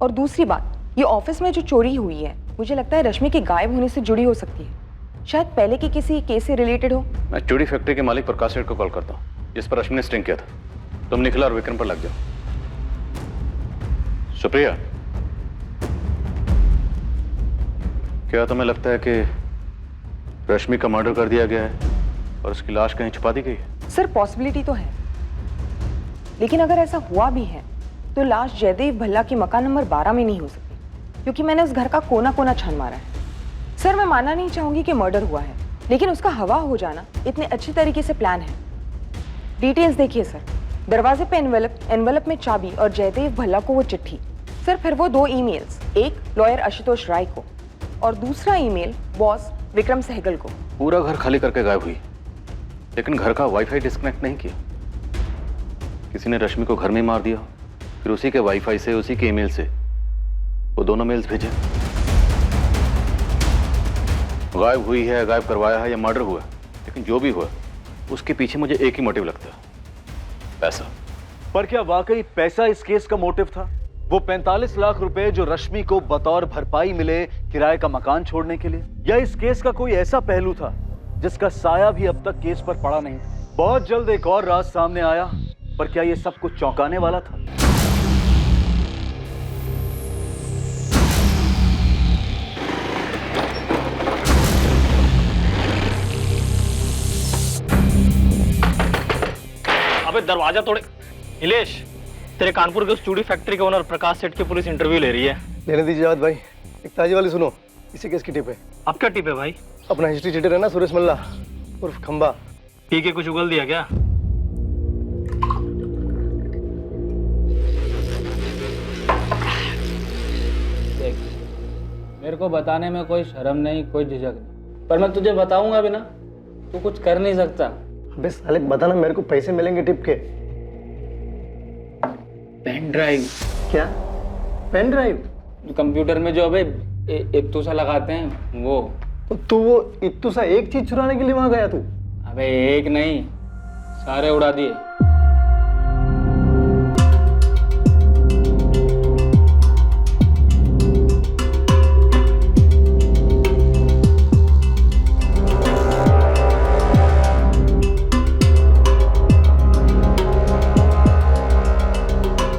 और दूसरी बात, ये ऑफिस में जो चोरी हुई है, मुझे लगता है रश्मि के गायब होने से जुड़ी हो सकती है। शायद पहले के किसी केस से रिलेटेड हो।
मैं चूड़ी फैक्ट्री के मालिक प्रकाश सेठ को कॉल करता हूँ, जिस पर रश्मि ने स्टिंग किया था। तुम निखिल और विक्रम पर लग जाओ। सुप्रिया, क्या तुम्हें लगता है कि रश्मि का मर्डर कर दिया गया है और उसकी लाश कहीं छुपा दी गई है?
सर पॉसिबिलिटी तो है, लेकिन अगर ऐसा हुआ भी है तो लाश जयदेव भल्ला की मकान नंबर 12 में नहीं हो सकती, क्योंकि मैंने उस घर का कोना कोना छान मारा है। सर मैं मानना नहीं चाहूंगी कि मर्डर हुआ है, लेकिन उसका हवा हो जाना इतने अच्छे तरीके से प्लान है। डिटेल्स देखिए सर, दरवाजे पे एनवेलप में चाबी और जयदेव भल्ला को वो चिट्ठी। सर फिर वो 2 ईमेल्स, एक लॉयर आशुतोष राय को और दूसरा ईमेल बॉस विक्रम सहगल को।
पूरा घर खाली करके गायब हुई, लेकिन घर का वाईफाई डिस्कनेक्ट नहीं किया। किसी ने रश्मि को घर में मार दिया।
फिर उसी के वाईफाई से, उसी के ईमेल से वो दोनों मेल्स भेजे। गायब हुई है, गायब करवाया है या मर्डर हुआ, लेकिन जो भी हुआ उसके पीछे मुझे एक ही मोटिव लगता है, पैसा। पर क्या वाकई पैसा इस केस का मोटिव था? वो 45 लाख रुपए जो रश्मि को बतौर भरपाई मिले किराए का मकान छोड़ने के लिए, या इस केस का कोई ऐसा पहलू था जिसका साया भी अब तक केस पर पड़ा नहीं? बहुत जल्द एक और राज सामने आया, पर क्या ये सब कुछ चौंकाने वाला था?
अबे दरवाजा तोड़े। नीलेश, तेरे कानपुर के उस चूड़ी फैक्ट्री के ओनर प्रकाश सेठ की पुलिस इंटरव्यू ले रही है।
लेने दीजिए जावद भाई, एक ताजी वाली सुनो। इसी केस की टिप है।
अब क्या टिप है भाई?
अपना हिस्ट्री चीटर है ना सुरेश मल्ला उर्फ खंबा,
पी के कुछ उगल दिया क्या?
देख, मेरे को बताने में कोई शर्म नहीं, कोई झिझक नहीं, पर मैं तुझे बताऊंगा भी ना, तू कुछ कर नहीं सकता।
अबे साले बताना, मेरे को पैसे मिलेंगे टिप के।
Pen drive.
क्या पेन ड्राइव?
कंप्यूटर में जो अबे इत्तू सा लगाते हैं वो।
तो तू वो इत्तू सा एक चीज चुराने के लिए वहां गया तू?
अबे एक नहीं, सारे उड़ा दिए।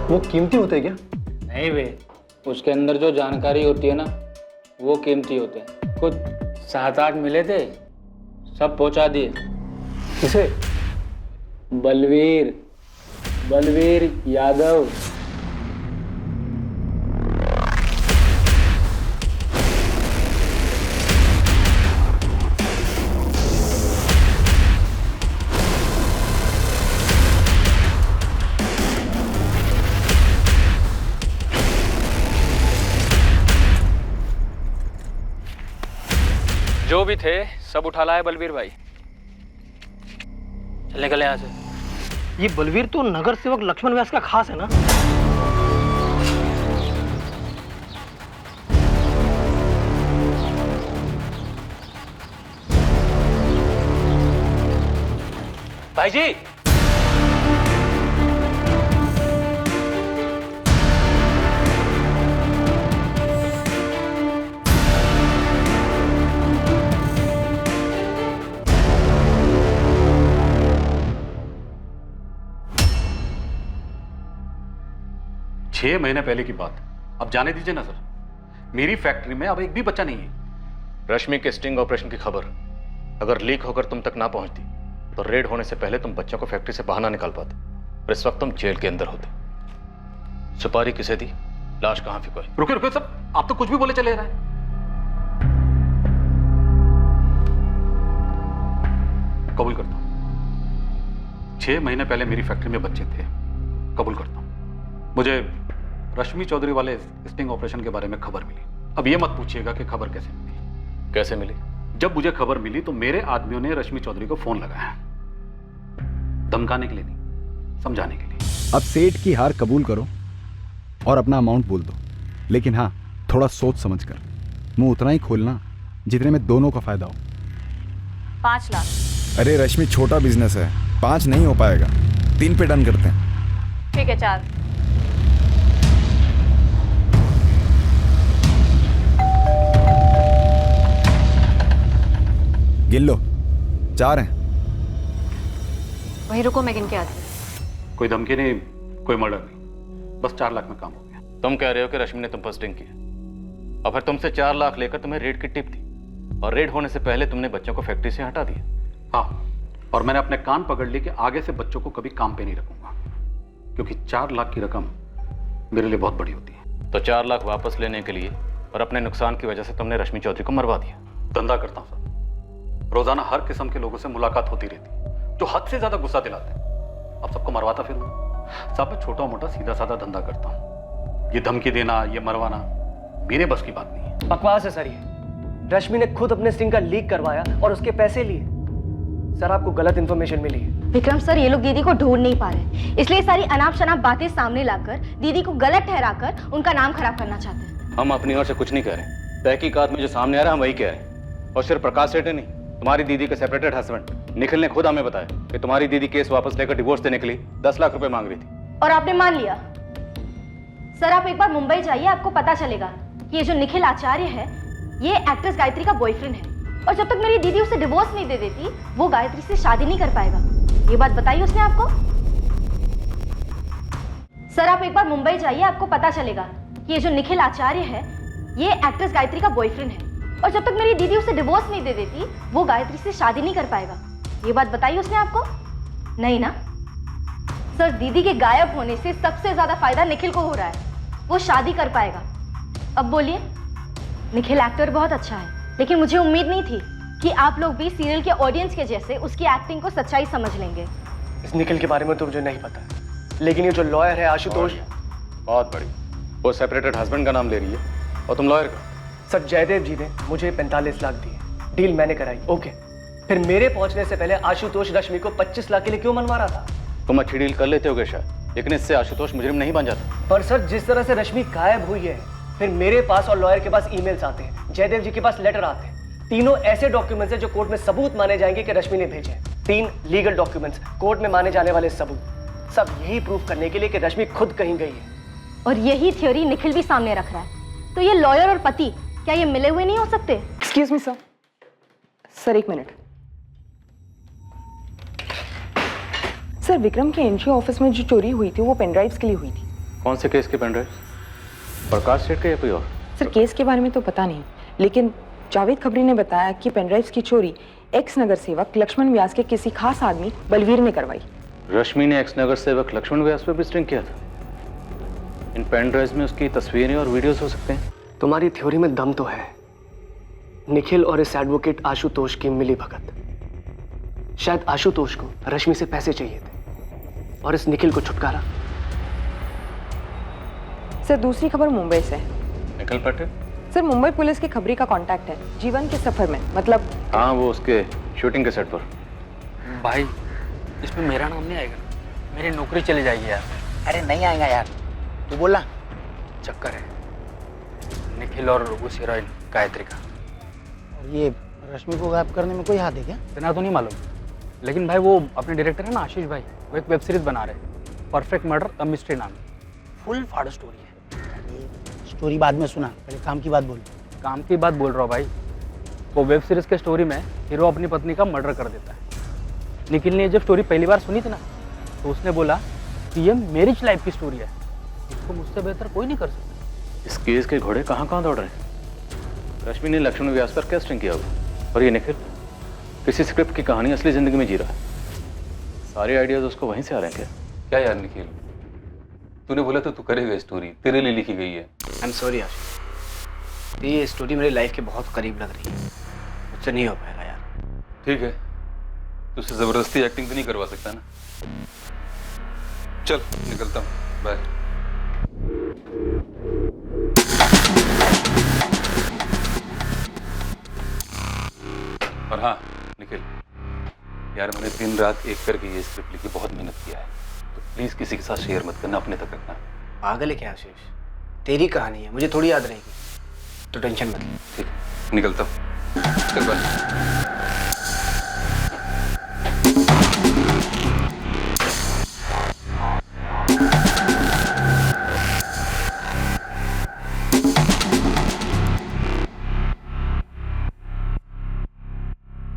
वो कीमती होते क्या?
नहीं बे, उसके अंदर जो जानकारी होती है ना वो कीमती होते हैं। कुछ 7-8 मिले थे, सब पहुंचा दिए।
किसे?
बलवीर यादव।
जो भी थे सब उठा लाए बलवीर भाई। चल निकल यहाँ से। ये बलवीर तो नगर सेवक लक्ष्मण व्यास का खास है ना? भाई जी,
छह महीने पहले की बात, अब जाने दीजिए ना सर। मेरी फैक्ट्री में अब एक भी बच्चा नहीं है। रश्मि के स्टिंग ऑपरेशन की खबर अगर लीक होकर तुम तक ना पहुंचती तो रेड होने से पहले तुम बच्चों को फैक्ट्री से बाहर ना निकाल पाते और इस वक्त तुम जेल के अंदर होते। सुपारी किसे दी, लाश कहां फेंकोई? रुके रुके सब, आप तो कुछ भी बोले चले रहे हैं। कबूल करता हूं 6 महीने पहले मेरी फैक्ट्री में बच्चे थे, कबूल करता हूं। मुझे रश्मि चौधरी वाले स्टिंग ऑपरेशन के बारे में खबर मिली। अब ये मत पूछिएगा कि खबर कैसे मिली। कैसे मिली? जब मुझे खबर मिली तो मेरे आदमियों ने रश्मि चौधरी को फोन लगाया, धमकाने के लिए नहीं, समझाने के लिए।
अब सेठ की हार कबूल करो और अपना अमाउंट बोल दो, लेकिन हाँ थोड़ा सोच समझ कर। मुंह उतना ही खोलना जितने में दोनों का फायदा हो।
5 लाख।
अरे रश्मि, छोटा बिजनेस है, 5 नहीं हो पाएगा, 3 पे डन करते हैं।
ठीक है 4।
गिन लो, 4 हैं।
वहीं रुको, मैं गिन के आती हूँ।
कोई धमकी नहीं, कोई मर्डर नहीं, बस 4 लाख में काम हो गया। तुम कह रहे हो कि रश्मि ने तुम पर स्टिंग किया और फिर तुमसे 4 लाख लेकर तुम्हें रेड की टिप दी और रेड होने से पहले तुमने बच्चों को फैक्ट्री से हटा दिया। हाँ, और मैंने अपने कान पकड़ लिए कि आगे से बच्चों को कभी काम पे नहीं रखूंगा, क्योंकि 4 लाख की रकम मेरे लिए बहुत बड़ी होती है। तो 4 लाख वापस लेने के लिए और अपने नुकसान की वजह से तुमने रश्मि चौधरी को मरवा दिया। धंधा करता हूँ सर, रोजाना हर किस्म के लोगों से मुलाकात होती रहती जो हद से ज्यादा गुस्सा दिलाते हैं। अब सबको मरवाता फिर साहब, मैं छोटा मोटा सीधा साधा धंधा करता हूँ। ये धमकी देना, ये मरवाना मेरे बस की बात नहीं है।
बकवास है सर ये। रश्मि ने खुद अपने स्टिंग का लीक करवाया और उसके पैसे लिए। सर आपको गलत इन्फॉर्मेशन मिली है।
विक्रम सर, ये लोग दीदी को ढूंढ नहीं पा रहे, इसलिए सारी अनाप शनाप बातें सामने लाकर दीदी को गलत ठहराकर उनका नाम खराब करना चाहते हैं।
हम अपनी ओर से कुछ नहीं कह रहे, तहकीकात में जो सामने आ रहा है हम वही कह रहे हैं। और सिर्फ प्रकाश सेठ नहीं, तुम्हारी दीदी के सेपरेटेड हस्बैंड निखिल ने खुद हमें बताया कि तुम्हारी दीदी केस वापस लेकर डिवोर्स देने के लिए 10 लाख रुपए मांग रही थी।
और आपने मान लिया? सर आप एक बार मुंबई जाइए, आपको पता चलेगा कि ये जो निखिल आचार्य है ये एक्ट्रेस गायत्री का बॉयफ्रेंड है, और जब तक मेरी दीदी उसे डिवोर्स नहीं दे देती वो गायत्री से शादी नहीं कर पाएगा। ये बात बताई उसने आपको? सर आप एक बार मुंबई जाइए, आपको पता चलेगा कि ये जो निखिल आचार्य है ये एक्ट्रेस गायत्री का बॉयफ्रेंड है, और जब तक मेरी दीदी उसे डिवोर्स नहीं दे देती वो गायत्री से शादी नहीं कर पाएगा। ये बात बताई उसने आपको? नहीं ना? सर दीदी के गायब होने से सबसे ज्यादा फायदा निखिल को हो रहा है, वो शादी कर पाएगा। अब बोलिए, निखिल एक्टर बहुत अच्छा है, लेकिन मुझे उम्मीद नहीं थी कि आप लोग भी सीरियल के ऑडियंस के जैसे उसकी एक्टिंग को सच्चाई समझ लेंगे।
इस निखिल के बारे में तो मुझे नहीं पता, लेकिन ये जो लॉयर है आशुतोष,
बहुत बड़ी, वो सेपरेटेड हस्बैंड का नाम ले रही है और तुम लॉयर का।
सर जयदेव जी ने मुझे 45 लाख दिए, डील मैंने कराई, ओके। फिर मेरे पहुंचने से पहले आशुतोष रश्मि को 25 लाख के लिए क्यों मनवा रहा था?
तुम अच्छी डील कर लेते होगे शायद, लेकिन इससे आशुतोष मुजरिम नहीं बन जाता।
पर सर जिस तरह से रश्मि गायब हुई है, फिर मेरे पास और लॉयर के पास ईमेल्स आते हैं, जयदेव जी के पास लेटर आते हैं, तीनों ऐसे डॉक्यूमेंट्स हैं जो कोर्ट में सबूत माने जाएंगे कि रश्मि ने भेजे हैं। 3 लीगल डॉक्यूमेंट्स, कोर्ट में माने जाने वाले सबूत, सब यही प्रूफ करने के लिए कि रश्मि खुद कहीं गई है।
और यही थ्योरी निखिल भी सामने रख रहा है। तो ये लॉयर और पति क्या ये मिले हुए नहीं हो सकते?
Excuse me sir. सर एक मिनट। सर विक्रम के एंट्री ऑफिस में जो चोरी हुई थी वो पेनड्राइव्स के लिए हुई थी।
कौन से केस के पेनड्राइव? प्रकाश सेठ के या कोई और?
सर केस के बारे में तो पता नहीं, लेकिन जावेद खबरी ने बताया कि पेनड्राइव्स की चोरी एक्स नगर सेवक लक्ष्मण व्यास के किसी खास आदमी बलवीर ने करवाई।
रश्मि ने एक्स नगर सेवक लक्ष्मण व्यास पर भी स्ट्रिंग किया था। इन पेनड्राइव्स में उसकी तस्वीरें और वीडियोस हो सकते हैं।
तुम्हारी थ्योरी में दम तो है। निखिल और इस एडवोकेट आशुतोष की मिली भगत। शायद आशुतोष को रश्मि से पैसे चाहिए थे और इस निखिल को छुटकारा।
सर दूसरी खबर मुंबई से।
निखिल पटेल?
सर मुंबई पुलिस की खबरी का कांटेक्ट है जीवन के सफर में, मतलब
हाँ वो उसके शूटिंग के सेट पर।
भाई इसमें मेरा नाम नहीं आएगा, मेरी नौकरी चली जाएगी यार।
अरे नहीं आएगा यार, तू बोला।
चक्कर है निखिल और उस हीरोइन गायत्री का।
ये रश्मि को गायब करने में कोई हाथ है क्या?
इतना तो नहीं मालूम, लेकिन भाई वो अपने डायरेक्टर है ना आशीष भाई, वो एक वेब सीरीज बना रहे हैं, परफेक्ट मर्डर द मिस्ट्री नाम। फुल फाड़ स्टोरी है।
स्टोरी बाद में सुना, पहले काम की बात बोल।
काम की बात बोल रहा हूँ भाई। वो वेब सीरीज के स्टोरी में हीरो अपनी पत्नी का मर्डर कर देता है। निखिल ने जब स्टोरी पहली बार सुनी थी ना, तो उसने बोला कि ये मैरिज लाइफ की स्टोरी है, इसको मुझसे बेहतर कोई नहीं कर सकता।
इस केस के घोड़े कहाँ कहाँ दौड़ रहे हैं? रश्मि ने लक्ष्मण व्यास पर क्या स्ट्रिंग किया होगा, और ये निखिल किसी स्क्रिप्ट की कहानी असली जिंदगी में जी रहा है। सारे आइडियाज उसको वहीं से आ रहे हैं क्या?
क्या यार निखिल, तूने बोला तो तू करेगा, स्टोरी तेरे लिए लिखी गई है।
आई एम सॉरी आशीष, ये स्टोरी मेरी लाइफ के बहुत करीब लग रही है, मुझसे नहीं हो पाएगा यार।
ठीक है, तुझसे जबरदस्ती एक्टिंग तो नहीं करवा सकता ना। चल निकलता हूँ, बाय। और हाँ निखिल यार, मैंने दिन रात एक करके ये स्क्रिप्ट लिखी, बहुत मेहनत किया है, तो प्लीज किसी के साथ शेयर मत करना, अपने तक रखना।
पागल है क्या आशीष? तेरी कहानी है, मुझे थोड़ी याद रहेगी, तो टेंशन मत ले।
ठीक है, निकलता हूँ, चल बाय।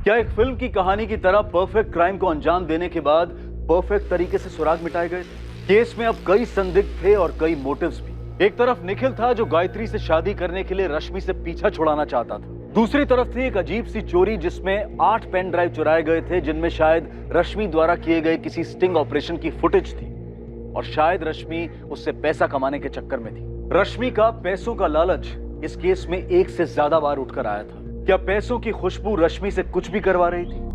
क्या एक फिल्म की कहानी की तरह परफेक्ट क्राइम को अंजाम देने के बाद परफेक्ट तरीके से सुराग मिटाए गए? केस में अब कई संदिग्ध थे और कई मोटिव्स भी। एक तरफ निखिल था जो गायत्री से शादी करने के लिए रश्मि से पीछा छुड़ाना चाहता था, दूसरी तरफ थी एक अजीब सी चोरी जिसमें 8 पेन ड्राइव चुराए गए थे, जिनमें शायद रश्मि द्वारा किए गए किसी स्टिंग ऑपरेशन की फुटेज थी, और शायद रश्मि उससे पैसा कमाने के चक्कर में थी। रश्मि का पैसों का लालच इस केस में 1 से ज्यादा बार उठकर आया था। क्या पैसों की खुशबू रश्मि से कुछ भी करवा रही थी?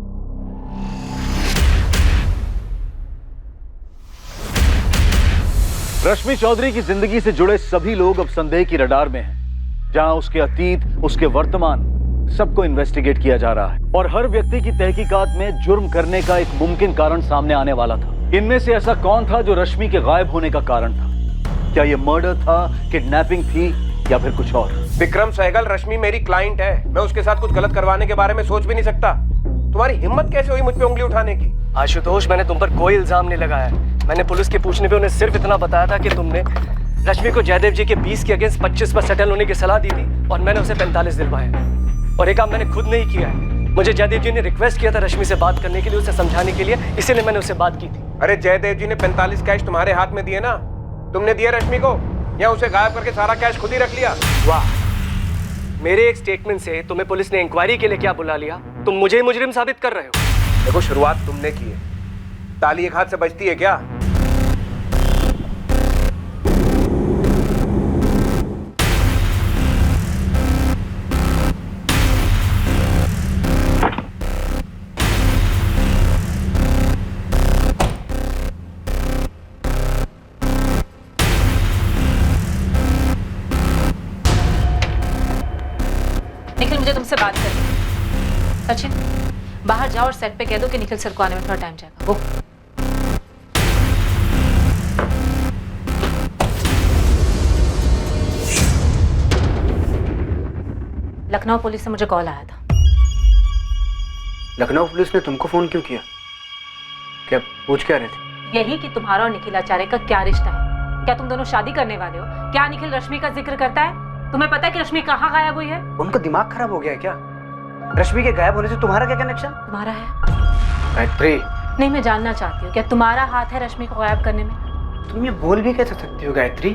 रश्मि चौधरी की जिंदगी से जुड़े सभी लोग अब संदेह की रडार में हैं, जहां उसके अतीत, उसके वर्तमान सबको इन्वेस्टिगेट किया जा रहा है और हर व्यक्ति की तहकीकात में जुर्म करने का एक मुमकिन कारण सामने आने वाला था। इनमें से ऐसा कौन था जो रश्मि के गायब होने का कारण था? क्या यह मर्डर था, किडनैपिंग थी या फिर कुछ और?
विक्रम सहगल, रश्मि मेरी क्लाइंट है, मैं उसके साथ कुछ गलत करवाने के बारे में सोच भी नहीं सकता। तुम्हारी हिम्मत कैसे हुई मुझ पे उंगली उठाने की?
आशुतोष, मैंने तुम पर कोई इल्जाम नहीं लगाया। मैंने पुलिस के पूछने पे उन्हें सिर्फ इतना बताया था कि तुमने रश्मि को जयदेव जी के 20 के अगेंस्ट 25 पर सेटल होने की सलाह दी थी और मैंने उसे 45 दिलवाए। और ये काम मैंने खुद नहीं किया है, मुझे जयदेव जी ने रिक्वेस्ट किया था रश्मि से बात करने के लिए, उसे समझाने के लिए, इसीलिए मैंने उससे बात की थी।
अरे जयदेव जी ने 45 कैश तुम्हारे हाथ में दिए ना, तुमने दिया रश्मि को या उसे गायब करके सारा कैश खुद ही रख लिया?
वाह, मेरे एक स्टेटमेंट से तुम्हें पुलिस ने इंक्वायरी के लिए क्या बुला लिया? तुम मुझे ही मुजरिम साबित कर रहे हो।
देखो, शुरुआत तुमने की है, ताली एक हाथ से बजती है क्या?
निखिल, मुझे तुमसे बात करनी है। सचिन, बाहर जाओ और सेट पे कह दो कि निखिल सर को आने में थोड़ा टाइम जाएगा। वो लखनऊ पुलिस से मुझे कॉल आया था।
लखनऊ पुलिस ने तुमको फोन क्यों किया? क्या पूछ क्या रहे थे?
यही कि तुम्हारा और निखिल आचार्य का क्या रिश्ता है? क्या तुम दोनों शादी करने वाले हो? क्या निखिल रश्मि का जिक्र करता है? तुम्हें पता है कि रश्मि कहाँ गायब हुई है?
उनका दिमाग खराब हो गया है क्या? रश्मि के गायब होने से तुम्हारा क्या कनेक्शन?
तुम्हारा है।
गायत्री,
नहीं, मैं जानना चाहती हूँ क्या तुम्हारा हाथ है रश्मि को गायब करने में?
तुम ये बोल भी कैसे सकती हो गायत्री?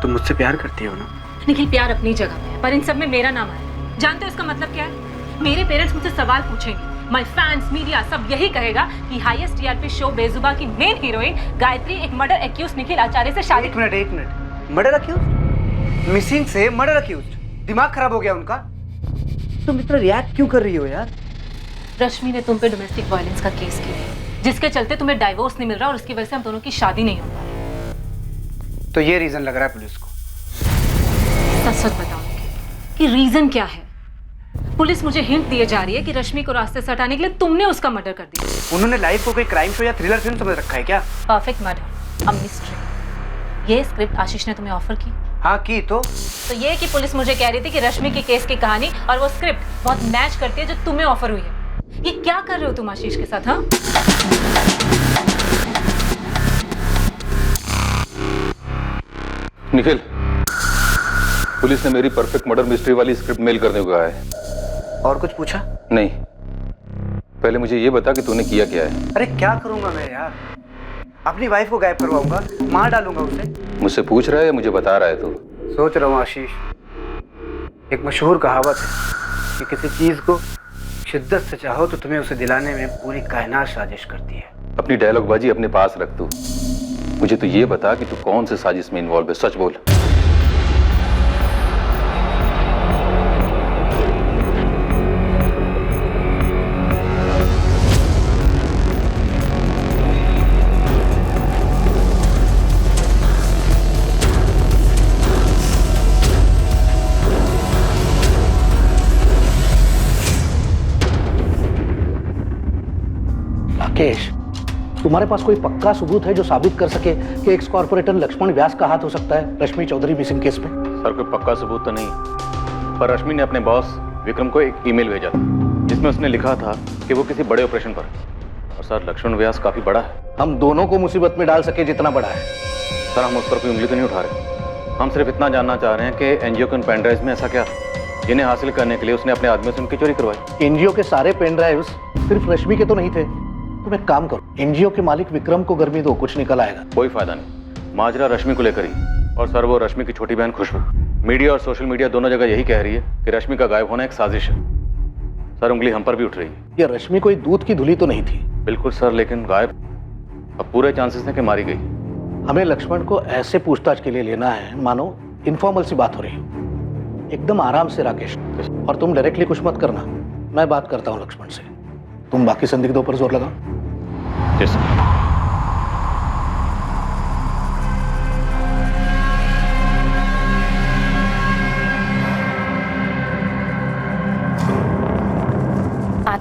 तुम मुझसे प्यार करती हो ना?
निखिल, प्यार अपनी जगह पे है, पर इन सब में मेरा नाम आया। जानते हो इसका मतलब क्या है? मेरे पेरेंट्स मुझसे सवाल पूछेंगे, माय फैंस, मीडिया सब यही कहेगा कि हाईएस्ट टीआरपी शो बेजुबा की मेन हीरोइन गायत्री एक मर्डर एक्यूज निखिल आचार्य से शादी।
एक मिनट, मर्डर एक्यूज? मिसिंग से मर्डर एक्यूज? दिमाग खराब हो गया उनका? तुम इतना रिएक्ट क्यों कर रही हो यार?
रश्मि ने तुम पे डोमेस्टिक वायलेंस का केस किया है, जिसके चलते तुम्हें डाइवोर्स नहीं मिल रहा और उसकी वजह से हम दोनों की शादी नहीं हो पा रही।
तो ये रीजन लग रहा है पुलिस को?
सच सच बताओ कि रीजन क्या है? पुलिस मुझे हिंट दिए जा रही है कि रश्मि को रास्ते से हटाने के लिए तुमने उसका मर्डर कर दिया।
उन्होंने लाइफ को कोई क्राइम शो या थ्रिलर फिल्म समझ रखा है क्या?
Perfect murder, a mystery. ये स्क्रिप्ट आशीष ने तुम्हें ऑफर की?
हाँ की। तो
ये कि पुलिस मुझे कह रही थी कि रश्मि के केस की कहानी और वो स्क्रिप्ट बहुत मैच करती है जो तुम्हें ऑफर हुई है। ये क्या कर रहे हो तुम आशीष के साथ? हाँ,
निखिल, पुलिस ने मेरी परफेक्ट मर्डर मिस्ट्री वाली स्क्रिप्ट मेल करने को कहा है।
और कुछ पूछा?
नहीं, पहले मुझे ये बता कि तूने किया क्या है।
अरे क्या करूंगा मैं यार? अपनी वाइफ को गायब करवाऊंगा, मार डालूंगा उसे।
मुझसे पूछ रहा है या मुझे बता रहा है तू?
सोच रहा हूँ आशीष। एक मशहूर कहावत है कि किसी चीज को शिद्दत से चाहो तो तुम्हें उसे दिलाने में पूरी कायनात साजिश करती है।
अपनी डायलॉगबाजी अपने पास रख तू। मुझे तो ये बता कि तू कौन से साजिश में इन्वॉल्व है, सच बोल।
राकेश, तुम्हारे पास कोई पक्का सबूत है जो साबित कर सके कि एक्स कॉर्पोरेटर लक्ष्मण व्यास का हाथ हो सकता है रश्मि चौधरी मिसिंग केस में?
सर, कोई पक्का सबूत तो नहीं, पर रश्मि ने अपने बॉस विक्रम को एक ईमेल भेजा था जिसमें उसने लिखा था कि वो किसी बड़े ऑपरेशन पर है। और सर, लक्ष्मण व्यास काफी बड़ा है।
हम दोनों को मुसीबत में डाल सके जितना बड़ा है।
सर, हम उस पर कोई उंगली तो नहीं उठा रहे, हम सिर्फ इतना जानना चाह रहे हैं कि एनजीओ के उन पेन ड्राइव में ऐसा क्या जिन्हें हासिल करने के लिए उसने अपने आदमियों से उनकी चोरी करवाई।
एनजीओ के सारे पेन ड्राइव्स सिर्फ रश्मि के तो नहीं थे। तुम एक काम करो, एनजीओ के मालिक विक्रम को गर्मी दो, कुछ निकल आएगा।
कोई फायदा नहीं, माजरा रश्मि को लेकर ही। और सर, वो रश्मि की छोटी बहन खुशबू, मीडिया और सोशल मीडिया दोनों जगह यही कह रही है कि रश्मि का गायब होना एक साजिश है। सर, उंगली हम पर भी उठ रही है।
ये रश्मि कोई दूध की धुली तो नहीं थी?
बिल्कुल सर, लेकिन गायब अब पूरे चांसेस हैं कि मारी गई।
हमें लक्ष्मण को ऐसे पूछताछ के लिए लेना है मानो इनफॉर्मल सी बात हो रही है। एकदम आराम से राकेश, और तुम डायरेक्टली कुछ मत करना, मैं बात करता हूँ लक्ष्मण से। तुम बाकी संदिग्धों पर जोर लगाओ।
Yes sir.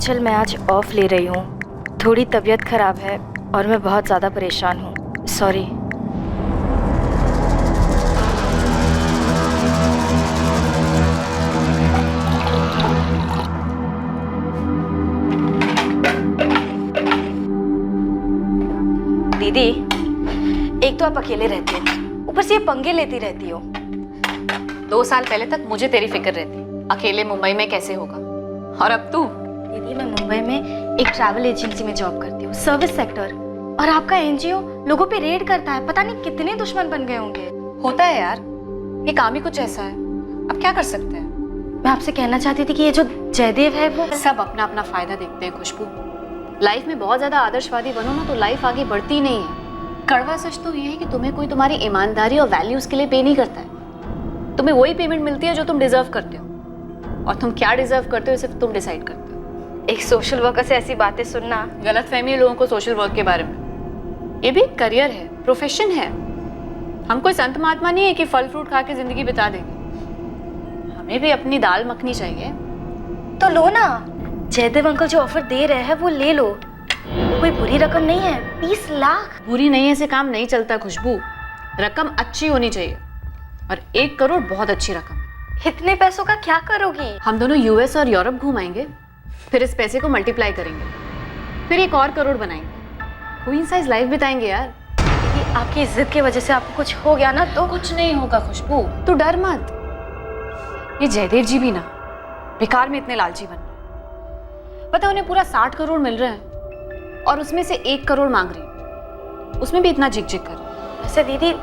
आंचल, मैं आज ऑफ ले रही हूँ। थोड़ी तबीयत खराब है और मैं बहुत ज़्यादा परेशान हूँ। सॉरी। दीदी, एक तो आप अकेले रहती हो, ऊपर से ये पंगे लेती रहती हो।
2 साल पहले तक मुझे तेरी फिक्र रहती, अकेले मुंबई में कैसे होगा, और अब तू?
दीदी, मैं मुंबई में एक ट्रैवल एजेंसी में जॉब करती हूँ, सर्विस सेक्टर, और आपका एनजीओ लोगों पे रेड करता है। पता नहीं कितने दुश्मन बन गए होंगे।
होता है यार, ये काम ही कुछ ऐसा है, अब क्या कर सकते हैं।
मैं आपसे कहना चाहती थी कि ये जो जयदेव है वो
सब अपना अपना फायदा देखते हैं खुशबू। लाइफ में बहुत ज्यादा आदर्शवादी बनो ना तो लाइफ आगे बढ़ती नहीं है। कड़वा सच तो ये है कि तुम्हें कोई तुम्हारी ईमानदारी और वैल्यूज के लिए पे नहीं करता है। तुम्हें वही पेमेंट मिलती है जो तुम डिजर्व करते हो, और तुम क्या डिजर्व करते हो सिर्फ तुम डिसाइड करते हो।
एक सोशल वर्कर से ऐसी बातें सुनना,
गलतफहमी है लोगों को सोशल वर्क के बारे में। ये भी एक करियर है, प्रोफेशन है। हम कोई संत महात्मा नहीं है कि फल फ्रूट खा के जिंदगी बिता देंगे। हमें भी अपनी दाल मखनी चाहिए।
तो लो ना, जयदेव अंकल जो ऑफर दे रहे हैं वो ले लो। वो कोई बुरी रकम नहीं है, 20 लाख।
बुरी नहीं है से काम नहीं चलता खुशबू, रकम अच्छी होनी चाहिए, और 1 करोड़ बहुत अच्छी रकम।
इतने पैसों का क्या करोगी?
हम दोनों यूएस और यूरोप घुमाएंगे, फिर इस पैसे को मल्टीप्लाई करेंगे, फिर 1 और करोड़ बनाएंगे, क्वीन साइज लाइफ बिताएंगे यार।
आपकी इज्जत की वजह से आपको कुछ हो गया ना तो?
कुछ नहीं होगा खुशबू, तू डर मत। ये जयदेव जी भी ना बेकार में इतने लालची बन रहे। पता है उन्हें पूरा 60 करोड़ मिल रहा है और उसमें से 1 करोड़ मांग रही है, उसमें भी इतना झिक-झिक कर।
वैसे दीदी,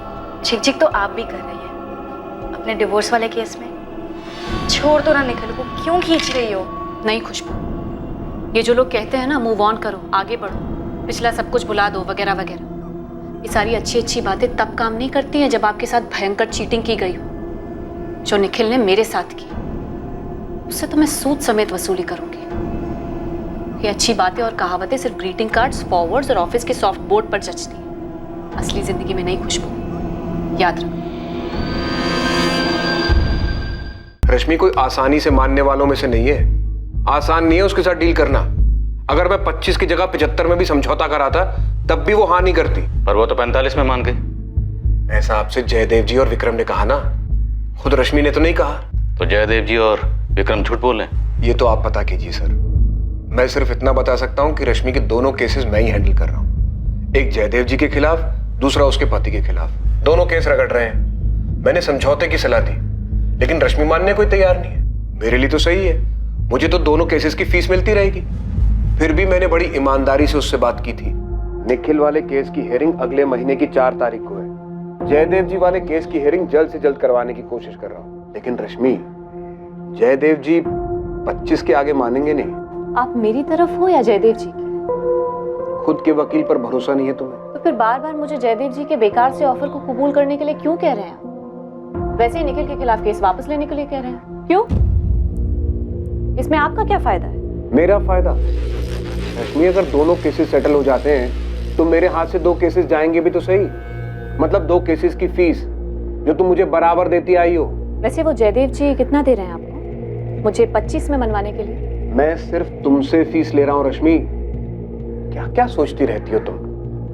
झिक-झिक तो आप भी कर रही है अपने डिवोर्स वाले केस में। छोड़ दो ना निखिल को, क्यों खींच रही हो?
नहीं खुशबू, ये जो लोग कहते हैं ना मूव ऑन करो, आगे बढ़ो, पिछला सब कुछ भुला दो वगैरह वगैरह, ये सारी अच्छी अच्छी बातें तब काम नहीं करती हैं जब आपके साथ भयंकर चीटिंग की गई हो, जो निखिल ने मेरे साथ की। उससे तो मैं सूद समेत वसूली करूंगी। ये अच्छी बातें और कहावतें सिर्फ ग्रीटिंग कार्ड्स, फॉरवर्ड्स और ऑफिस के सॉफ्ट बोर्ड पर जचती हैं, असली जिंदगी में नहीं खुशबू, याद रखो।
रश्मि कोई आसानी से मानने वालों में से नहीं है। आसान नहीं है उसके साथ डील करना। अगर मैं 25 की जगह 75 में भी समझौता कराता तब भी वो हाँ नहीं करती।
पर वो तो 45 में मान गई।
ऐसा आपसे जयदेव जी और विक्रम ने कहा ना, खुद रश्मि ने तो नहीं कहा।
तो जयदेव जी और विक्रम झूठ बोल रहे हैं?
ये तो आप पता कीजिए सर। मैं सिर्फ इतना बता सकता हूँ कि रश्मि के दोनों केसेस मैं ही हैंडल कर रहा हूँ। एक जयदेव जी के खिलाफ, दूसरा उसके पति के खिलाफ। दोनों केस रगड़ रहे हैं। मैंने समझौते की सलाह दी, लेकिन रश्मि मानने को तैयार नहीं है। मेरे लिए तो सही है, मुझे तो दोनों केसेस की फीस मिलती रहेगी। फिर भी मैंने बड़ी ईमानदारी से उससे बात की थी। निखिल वाले केस की हियरिंग अगले महीने की 4 तारीख को है। जयदेव जी वाले केस की हियरिंग जल्द से जल्द करवाने की कोशिश कर रहा हूँ। लेकिन रश्मि, जयदेव जी 25 के आगे मानेंगे नहीं।
आप मेरी तरफ हो या जयदेव जी की?
खुद के वकील पर भरोसा नहीं है तुम्हें?
तो फिर बार बार मुझे जयदेव जी के बेकार से ऑफर को कबूल करने के लिए क्यों कह रहे हैं? वैसे ही निखिल के खिलाफ केस वापस लेने के लिए कह रहे हैं, क्यों? इसमें आपका क्या फायदा है?
मेरा फायदा? रश्मि, अगर दोनों केसेस सेटल हो जाते हैं तो मेरे हाथ से 2 केसेस जाएंगे भी तो सही। मतलब 2 केसेस की फीस जो तुम मुझे बराबर देती आई हो।
वैसे वो जयदेव जी कितना दे रहे हैं आपको मुझे 25 में मनवाने के लिए?
मैं सिर्फ तुमसे फीस ले रहा हूँ रश्मि। क्या क्या सोचती रहती हो तुम?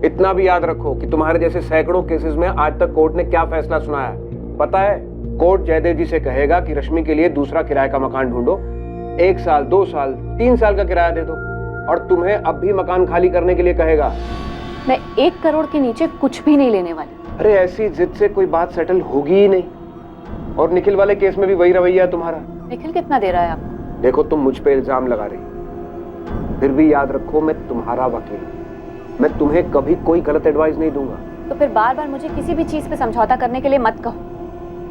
इतना भी याद रखो कि तुम्हारे जैसे सैकड़ों केसेस में आज तक कोर्ट ने क्या फैसला सुनाया है पता है? कोर्ट जयदेव जी से कहेगा कि रश्मि के लिए दूसरा किराए का मकान ढूंढो, 1 साल, 2 साल, 3 साल का किराया दे दो, और तुम्हें अब भी मकान खाली करने के लिए कहेगा।
मैं 1 करोड़ के नीचे कुछ भी नहीं लेने वाली।
अरे ऐसी जिद से कोई बात सेटल होगी ही नहीं। और निखिल वाले केस में भी वही रवैया है तुम्हारा।
निखिल कितना दे रहा है आपको?
देखो, तुम मुझ पे इल्जाम लगा रही, फिर भी याद रखो मैं तुम्हारा वकील हूं। मैं तुम्हें कभी कोई गलत एडवाइस नहीं दूंगा।
तो फिर बार बार मुझे किसी भी चीज पे समझौता करने के लिए मत कहो।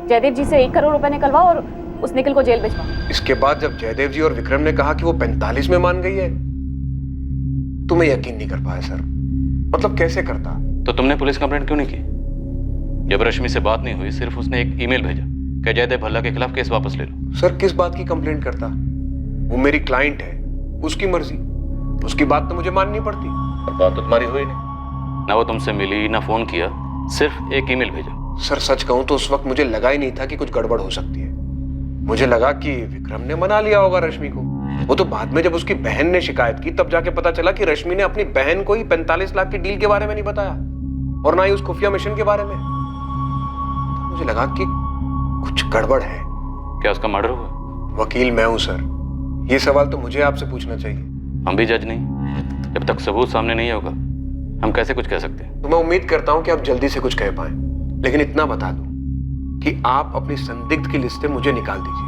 जयदेव जी से 1 करोड़ रुपए निकलवाओ और उस निखिल को जेल भिजवाओ।
इसके बाद जब जयदेव जी और विक्रम ने कहा कि वो 45 में मान गई है, तुम्हें यकीन नहीं कर पाया सर। मतलब कैसे करता?
तो तुमने पुलिस कंप्लेंट क्यों नहीं की? जब रश्मि से बात नहीं हुई, सिर्फ उसने एक ईमेल भेजा कि जयदेव भल्ला के खिलाफ केस वापस ले लो।
सर, किस बात की कंप्लेंट करता? वो मेरी क्लाइंट है, उसकी मर्जी, उसकी बात तो मुझे माननी पड़ती।
और बात तो तुम्हारी हुई नहीं, ना वो तुमसे मिली, ना फोन किया, सिर्फ एक ईमेल भेजा।
सर सच कहूं तो उस वक्त मुझे लगा ही नहीं था कि कुछ गड़बड़ हो सकती है। मुझे लगा कि विक्रम ने मना लिया होगा रश्मि को। वो तो बाद में जब उसकी बहन ने शिकायत की तब जाके पता चला कि रश्मि ने अपनी बहन को ही 45 लाख की डील के बारे में नहीं बताया और ना ही उस खुफिया मिशन के बारे में। तो मुझे लगा कि कुछ गड़बड़ है।
क्या उसका मर्डर हुआ?
वकील मैं हूं सर, ये सवाल तो मुझे आपसे पूछना चाहिए।
हम भी जज नहीं, जब तक सबूत सामने नहीं होगा हम कैसे कुछ कह सकते हैं?
तो मैं उम्मीद करता हूं कि आप जल्दी से कुछ कह पाए, लेकिन इतना बता दूं कि आप अपनी संदिग्ध की लिस्ट से मुझे निकाल दीजिए।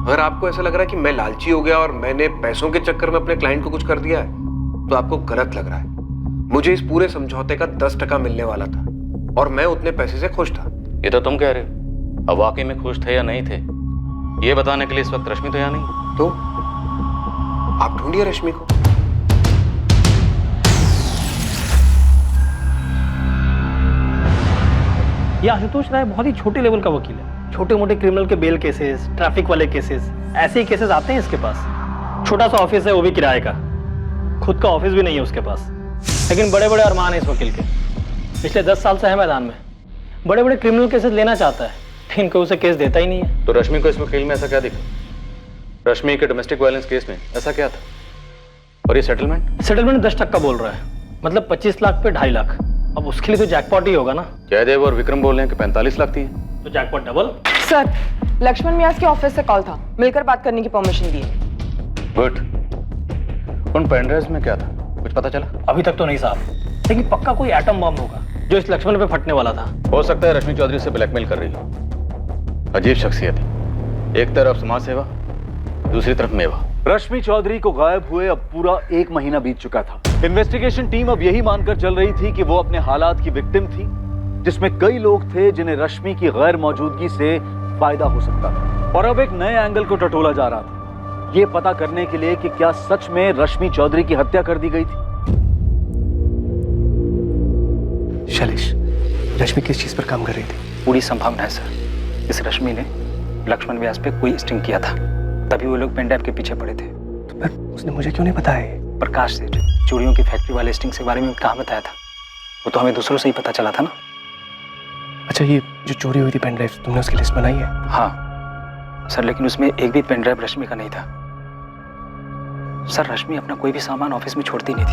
अगर आपको ऐसा लग रहा है कि मैं लालची हो गया और मैंने पैसों के चक्कर में अपने क्लाइंट को कुछ कर दिया है तो आपको गलत लग रहा है। मुझे इस पूरे समझौते का 10% मिलने वाला था और मैं उतने पैसे से खुश था।
ये तो तुम कह रहे हो, अब वाकई में खुश थे या नहीं थे ये बताने के लिए इस वक्त रश्मि तो यहाँ नहीं।
तो आप ढूंढिए रश्मि को।
ये आशुतोष राय बहुत ही छोटे लेवल का वकील है। छोटे मोटे क्रिमिनल के बेल केसेस, ट्रैफिक वाले केसेस, ऐसे ही केसेस आते हैं इसके पास। छोटा सा ऑफिस है, वो भी किराए का, खुद का ऑफिस भी नहीं है उसके पास, लेकिन बड़े बड़े अरमान है इस वकील के। पिछले 10 साल से है मैदान में, बड़े बड़े क्रिमिनल केसेस लेना चाहता है, लेकिन कोई उसे केस देता ही नहीं है।
तो रश्मि को इस वकील में ऐसा क्या दिखा? रश्मि के डोमेस्टिक वायलेंस केस में ऐसा क्या था? और ये सेटलमेंट 10% बोल रहा है, मतलब 25 लाख पे 2.5 लाख। अब उसके लिए तो जैकपॉट ही होगा ना। जयदेव और विक्रम बोल रहे हैं कि 45 लाख थी,
तो जैकपॉट डबल।
सर, लक्ष्मण व्यास के ऑफिस से कॉल था, मिलकर बात करने की परमिशन दी है।
गुड। उन पेनड्राइव्स में क्या था, कुछ पता चला?
अभी तक तो नहीं साहब, लेकिन पक्का कोई एटम बम होगा जो इस लक्ष्मण पे फटने वाला था।
हो सकता है रश्मि चौधरी से ब्लैकमेल कर रही हो। अजीब शख्सियत है, एक तरफ समाज सेवा, दूसरी तरफ मेवा।
रश्मि चौधरी को गायब हुए अब पूरा 1 महीना बीत चुका था। इन्वेस्टिगेशन टीम अब यही मानकर चल रही थी कि वो अपने हालात की विक्टिम थी, जिसमें कई लोग थे जिन्हें रश्मि की गैर मौजूदगी से फायदा हो सकता था। और अब एक नए एंगल को टटोला जा रहा था, ये पता करने के लिए कि क्या सच में रश्मि चौधरी की हत्या कर दी गई थी।
शैलेश, रश्मि किस चीज पर काम कर रही थी?
पूरी संभावना है सर, इस रश्मि ने लक्ष्मण व्यास पे कोई स्टिंग किया था, तभी वो लोग पेनड्राइव के पीछे पड़े थे।
तो फिर उसने मुझे क्यों नहीं बताया?
प्रकाश सेठ चूड़ियों की फैक्ट्री वाले स्टिंग के बारे में कहाँ बताया था? वो तो हमें दूसरों से ही पता चला था ना।
अच्छा, ये जो चोरी हुई थी पेनड्राइव, तुमने उसकी लिस्ट बनाई है?
हाँ सर, लेकिन उसमें एक भी पेनड्राइव रश्मि का नहीं था। सर, रश्मि अपना कोई भी सामान ऑफिस में छोड़ती नहीं थी।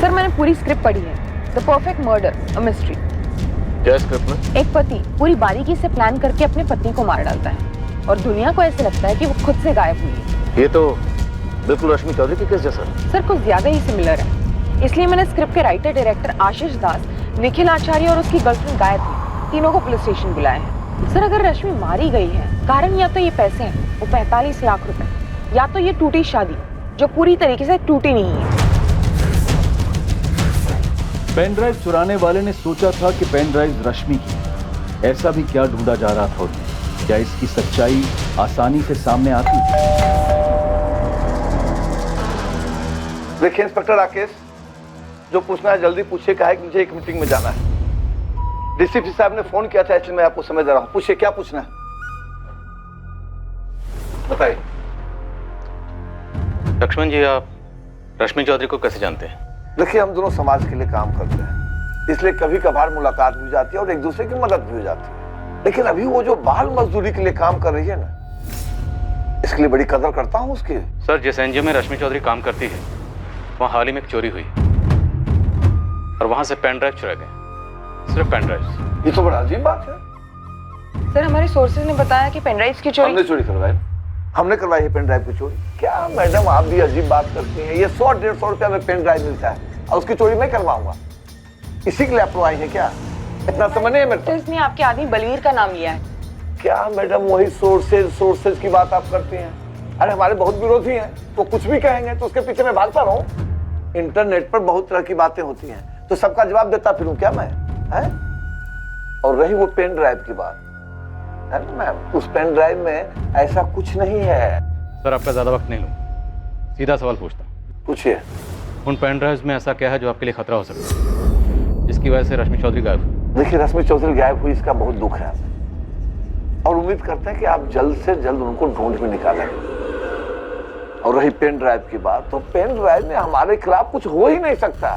सर, मैंने पूरी स्क्रिप्ट पढ़ी है, the perfect murder, a mystery.
क्या स्क्रिप्ट में?
एक पति पूरी बारीकी से प्लान करके अपने पत्नी को मार डालता है और दुनिया को ऐसे लगता है कि वो खुद से गायब हुई है।
ये तो बिल्कुल रश्मि चौधरी के केस जैसा।
सर, कुछ ज्यादा ही सिमिलर है, इसलिए मैंने स्क्रिप्ट के राइटर डायरेक्टर आशीष दास, निखिल आचार्य और उसकी गर्लफ्रेंड गायत्री, तीनों को पुलिस स्टेशन बुलाया है। सर, अगर रश्मि मारी गई है, कारण या तो ये पैसे हैं, वो 45 लाख रुपए, या तो ये टूटी शादी जो पूरी तरीके से टूटी नहीं है।
पेनड्राइव चुराने वाले ने सोचा था कि पेनड्राइव रश्मि की, ऐसा भी क्या ढूंढा जा रहा था? क्या इसकी सच्चाई आसानी से सामने आती?
देखिए इंस्पेक्टर राकेश, जो पूछना है जल्दी पूछिए, कहा है कि मुझे एक मीटिंग में जाना है। डीसीपी साहब ने फोन किया था, इसलिए मैं आपको समय दे रहा हूँ। पूछिए, क्या पूछना है बताइए।
लक्ष्मण जी, आप रश्मि चौधरी को कैसे जानते हैं?
देखिए, हम दोनों समाज के लिए काम करते हैं, इसलिए कभी कभार मुलाकात भी हो जाती है और एक दूसरे की मदद भी हो जाती है। लेकिन अभी वो जो बाल मजदूरी के लिए काम कर रही है ना, इसके लिए बड़ी कदर करता हूँ उसकी।
सर, जिस एनजीओ में रश्मि चौधरी काम करती है वहाँ हाल ही में एक चोरी हुई और वहाँ से पेन ड्राइव चुरा गए, सिर्फ पेन ड्राइव।
ये तो बड़ा अजीब बात है।
सर, हमारे सोर्सेज ने बताया कि पेन ड्राइव्स की चोरी
हमने चोरी करवाई, हमने करवाई है पेन ड्राइव की चोरी। क्या मैडम, आप भी अजीब बात करती हैं। ये 100-150 रुपया में पेन ड्राइव मिलता है और उसकी चोरी मैं करवाऊंगा? इसी के लिए अप्लाई है क्या? इतना समझ नहीं है मेरे को।
इसने आपके आदमी बलवीर का नाम लिया है।
क्या मैडम, वही सोर्सेज की बात आप करती हैं? अरे हमारे बहुत विरोधी हैं, वो कुछ भी कहेंगे तो उसके पीछे मैं भागता रहूं। इंटरनेट पर बहुत तरह की बातें होती हैं, तो सबका जवाब देता फिरूं क्या मैं? है? और रही वो पेन ड्राइव की बात, है ना मैम, उस पेन ड्राइव में ऐसा कुछ नहीं है।
सर, आपका ज्यादा वक्त नहीं लूँ, सीधा सवाल पूछता हूँ।
पूछिए।
उन पेन ड्राइव्स में ऐसा क्या है जो आपके लिए खतरा हो सकता है, जिसकी वजह से रश्मि चौधरी गायब हुई?
देखिए, रश्मि चौधरी गायब हुई, इसका बहुत दुख है और उम्मीद करते हैं कि आप जल्द से जल्द उनको ढूंढ में निकालेंगे। और रही पेन ड्राइव की बात, तो पेन ड्राइव में हमारे खिलाफ कुछ हो ही नहीं सकता।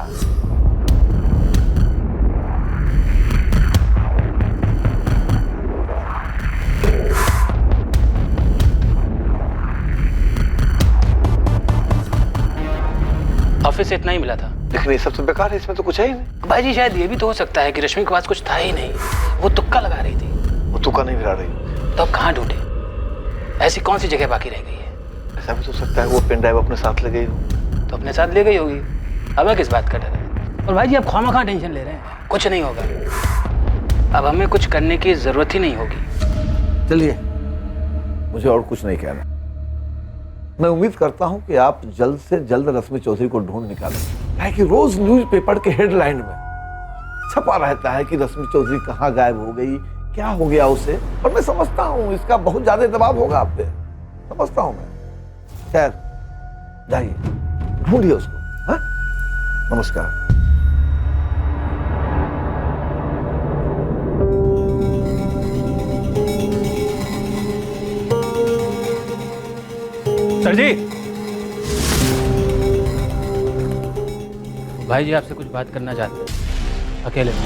ऑफिस से इतना ही मिला था।
लेकिन ये सब तो बेकार है, इसमें तो कुछ है ही नहीं।
भाई जी शायद ये भी तो हो सकता है कि रश्मि के पास कुछ था ही नहीं, वो तुक्का लगा रही थी।
वो तुक्का नहीं भिड़ा रही
तो अब कहाँ ढूंढे? ऐसी कौन सी जगह बाकी रह गई है?
ऐसा भी तो सकता है वो पेन ड्राइव अपने साथ ले गई हो।
तो अपने साथ ले गई होगी, हमें किस बात का डर है? और भाई जी आप खामखा टेंशन ले रहे हैं, कुछ नहीं होगा। अब हमें कुछ करने की जरूरत ही नहीं होगी।
चलिए, मुझे और कुछ नहीं कहना। मैं उम्मीद करता हूं कि आप जल्द से जल्द रश्मि चौधरी को ढूंढ निकालें, कि रोज न्यूज़पेपर के हेडलाइन में छपा रहता है कि रश्मि चौधरी कहाँ गायब हो गई, क्या हो गया उसे। और मैं समझता हूँ इसका बहुत ज्यादा दबाव होगा आप पे, समझता हूँ मैं। खैर, जाइए ढूंढिए उसको। हाँ, नमस्कार।
सर जी, भाई जी आपसे कुछ बात करना चाहते हैं, अकेले में।